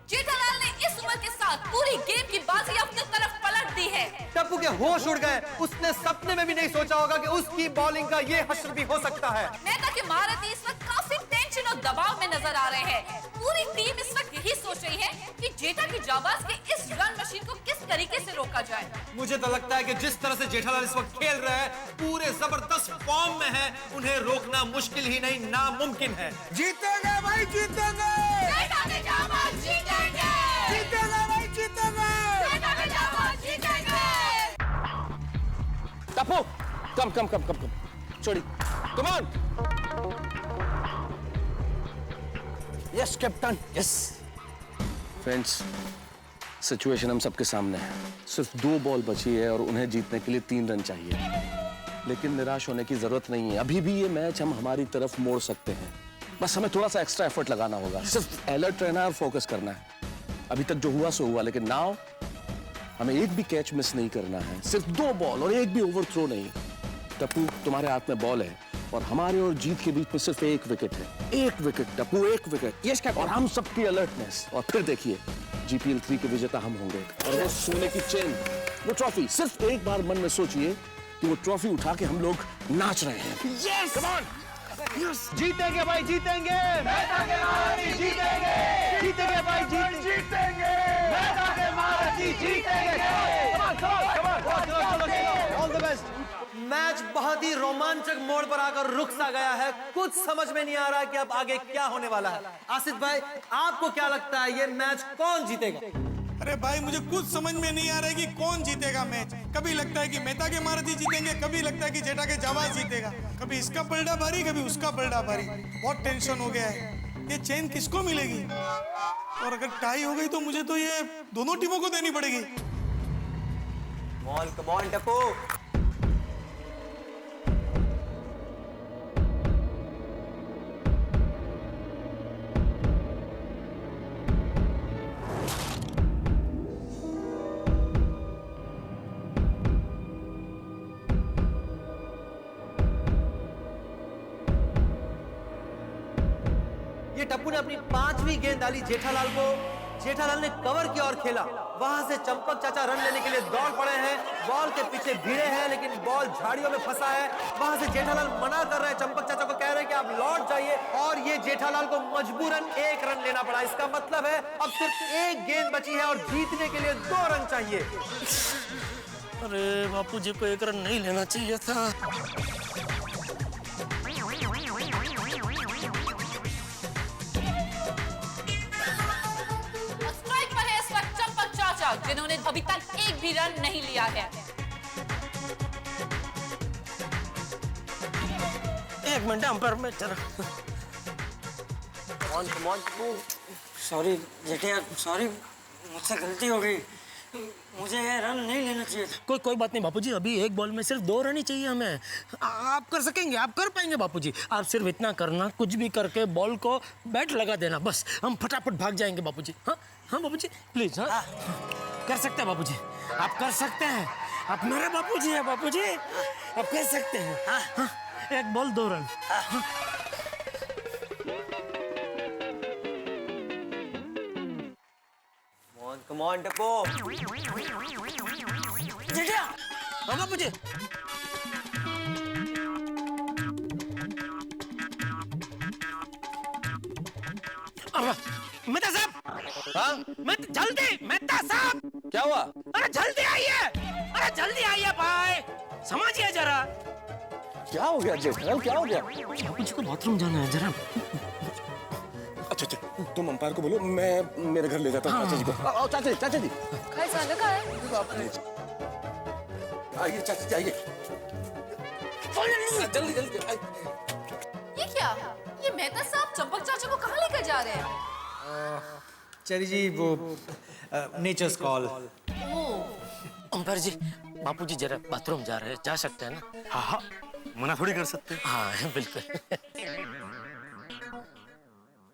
जेठालाल ने इस उम्र के साथ पूरी गेम की बाजी अपनी तरफ पलट दी है। टप्पू के होश उड़ गए। उसने सपने में भी नहीं सोचा होगा कि उसकी बॉलिंग का ये हश्र भी हो सकता है। मेहता के महारथी इस वक्त काफी टेंशन और दबाव में नजर आ रहे हैं। पूरी टीम इस वक्त यही सोच रही है कि जेठा की जाबाज के इस रन मशीन को किस तरीके से रोका जाए। मुझे तो लगता है कि जिस तरह से जेठालाल इस वक्त खेल रहे हैं, पूरे जबरदस्त फॉर्म में है, उन्हें रोकना मुश्किल ही नहीं, नामुमकिन है। जीतेंगे भाई, जीतेंगे। जेठा की जाबाज जीतेंगे। जीतेंगे भाई, जीतेंगे। जेठा की जाबाज जीतेंगे। टप्पू, कम छोड़ी, कम on. Yes captain, yes. Friends, situation हम सबके सामने है। सिर्फ 2 बॉल बची है और उन्हें जीतने के लिए 3 रन चाहिए। लेकिन निराश होने की जरूरत नहीं है। अभी भी ये मैच हम हमारी तरफ मोड़ सकते हैं। बस हमें थोड़ा सा एक्स्ट्रा एफर्ट लगाना होगा। सिर्फ अलर्ट रहना है और फोकस करना है। अभी तक जो हुआ सो हुआ, लेकिन नाउ हमें एक भी कैच मिस नहीं करना है। सिर्फ 2 बॉल और एक भी ओवर थ्रो नहीं। टप्पू, तुम्हारे हाथ में बॉल है और हमारे और जीत के बीच में सिर्फ 1 विकेट है। 1 wicket Tappu, 1 wicket. Yes captain. और हम सबकी अलर्टनेस। और फिर देखिए, GPL 3 के विजेता हम होंगे और वो सोने की चेन, वो ट्रॉफी। सिर्फ एक बार मन में सोचिए कि वो ट्रॉफी उठा के हम लोग नाच रहे हैं। यस कम ऑन, जीतेंगे भाई, जीतेंगे। जीतेंगे भाई, जीतेंगे। All the best. मैच बहुत ही रोमांचक मोड़ पर आकर रुक सा गया है। कुछ समझ में नहीं आ रहा कि अब आगे क्या होने वाला है। आसिफ भाई, आपको क्या लगता है ये मैच कौन जीतेगा? अरे भाई, मुझे कुछ समझ में नहीं आ रहा है कि कौन जीतेगा मैच। कभी लगता है कि मेहता के महारथी जीतेंगे, कभी लगता है कि जेठा के जाबाज जीतेगा, कभी इसका पलड़ा भारी, कभी उसका पलड़ा भारी। बहुत टेंशन हो गया है। ये चेन किसको मिलेगी? और अगर टाई हो गई तो मुझे तो ये दोनों टीमों को देनी पड़ेगी। कम ऑन टप्पू। ये टप्पू ने अपनी 5वीं गेंद डाली जेठालाल को। जेठालाल ने कवर की ओर खेला। वहां से चंपक चाचा रन लेने के लिए दौड़ पड़े हैं। बॉल के पीछे भिड़े हैं, लेकिन बॉल झाड़ियों में फंसा है। वहां से जेठालाल मना कर रहे हैं, चंपक चाचा को कह रहे हैं कि आप लौट जाइए। और ये जेठालाल को मजबूरन 1 रन लेना पड़ा। इसका मतलब है अब सिर्फ 1 गेंद बची है और जीतने के लिए 2 रन चाहिए। अरे बापू जी को 1 रन नहीं लेना चाहिए था। जिन्होंने अभी तक 1 भी रन नहीं लिया है। 1 मिनट अंपायर में जरा। सॉरी जेठिया, सॉरी, मुझसे गलती हो गई। मुझे ये रन नहीं लेना चाहिए था। कोई बात नहीं बापूजी, अभी 1 बॉल में सिर्फ 2 रन ही चाहिए हमें। आप कर सकेंगे, आप कर पाएंगे बापूजी। आप सिर्फ इतना करना, कुछ भी करके बॉल को बैट लगा देना, बस हम फटाफट भाग जाएंगे बापूजी। हाँ हाँ बापूजी, प्लीज। हाँ कर सकते हैं बापूजी, आप कर सकते हैं। आप मेरे बापूजी हैं बापूजी, आप कर सकते हैं। हाँ 1 ball 2 run. Come on Tappu. Jethiya, हाँ बापूजी। मेहता साहब, हाँ जल्दी, मेहता साहब। क्या हुआ? अरे जल्दी आइए, अरे जल्दी आइए भाई, समझिए जरा। क्या हो गया जेठालाल, क्या हो गया? बापूजी को बाथरूम जाना है जरा। अच्छा, तुम अंपायर को बोलो, मैं मेरे घर ले जाता हूँ चाचा जी को। आओ चाचा जी। आइए चाचा जी, आइए। जल्दी। ये क्या? ये मेहता साहब चंपक चाचा को कहाँ लेकर जा रहे हैं? चली जी, वो नेचर्स कॉल। अंपायर जी, बापूजी जरा बाथरूम जा रहे हैं, जा सकते हैं ना? हाँ, मना थोड़ी कर सकते। हाँ बिल्कुल।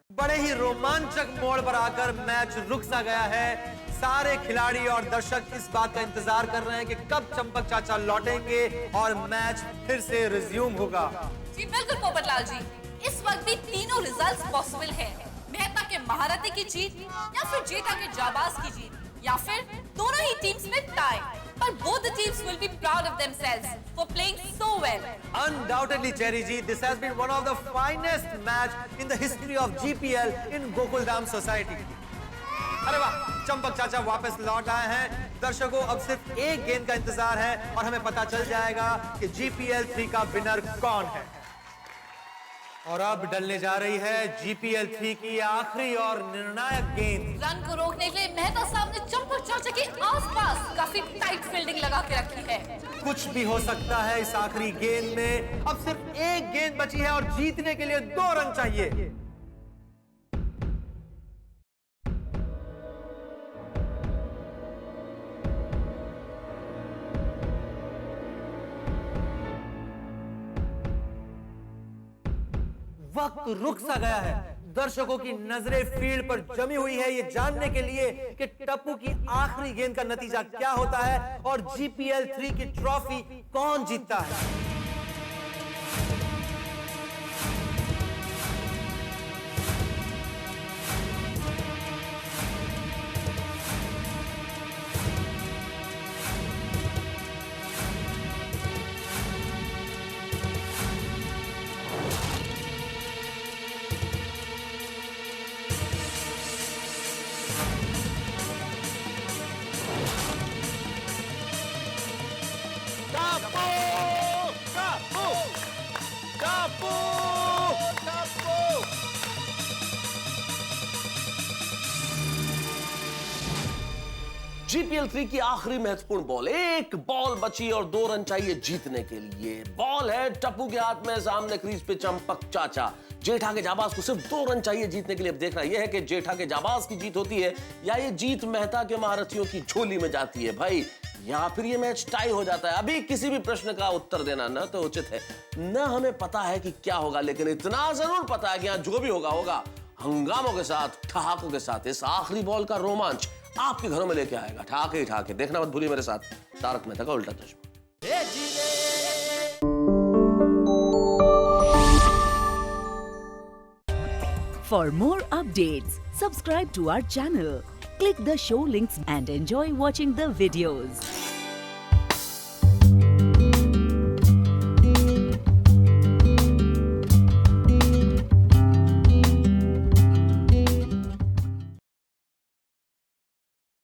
बड़े ही रोमांचक मोड़ पर आकर मैच रुक सा गया है। सारे खिलाड़ी और दर्शक इस बात का इंतजार कर रहे हैं कि कब चंपक चाचा लौटेंगे और मैच फिर से रिज्यूम होगा। जी बिल्कुल पोपटलाल जी, इस वक्त भी तीनों रिजल्ट्स पॉसिबल हैं। मेहता के महारथी की जीत, या फिर जेठा के जाबाज की जीत, या फिर दोनों ही टीम्स में tie. But both the teams will be proud of themselves for playing so well. Undoubtedly, Cherry ji, this has been one of the finest match in the history of GPL in Gokuldham Society. अरे वाह, चंपक चाचा वापस लौट आए हैं। दर्शकों, अब सिर्फ 1 गेंद का इंतजार है और हमें पता चल जाएगा कि GPL 3 का विनर कौन है। और अब डलने जा रही है GPL 3 की आखिरी और निर्णायक गेंद। रन को रोकने के लिए मेहता साहब ने चंपक चाचा के आसपास काफी टाइट फील्डिंग लगा के रखी है। कुछ भी हो सकता है इस आखिरी गेंद में। अब सिर्फ 1 गेंद बची है और जीतने के लिए 2 रन चाहिए। वक्त रुक सा गया है। दर्शकों की नजरें फील्ड पर जमी हुई है ये जानने के लिए कि टप्पू की आखिरी गेंद का नतीजा क्या होता है और जीपीएल 3 की ट्रॉफी कौन जीतता है। जीपीएल 3 की आखिरी महत्वपूर्ण बॉल, एक बॉल बची और 2 रन चाहिए जीतने के लिए। बॉल है टप्पू के हाथ में, सामने क्रीज पे चंपक चाचा। जेठा के जाबाज को सिर्फ 2 रन चाहिए जीतने के लिए। अब देखना यह है कि जेठा के जाबाज की जीत होती है या ये जीत मेहता के महारथियों की झोली में जाती है भाई, या फिर ये मैच टाई हो जाता है। अभी किसी भी प्रश्न का उत्तर देना न तो उचित है, न हमें पता है कि क्या होगा, लेकिन इतना जरूर पता है कि यहां जो भी होगा होगा हंगामों के साथ, ठहाकों के साथ। इस आखिरी बॉल का रोमांच आपके घरों में लेके आएगा ठहाके ही ठहाके। देखना मत भूलिए मेरे साथ तारक मेहता का उल्टा चश्मा। For more updates, subscribe to our channel, click the show links and enjoy watching the videos.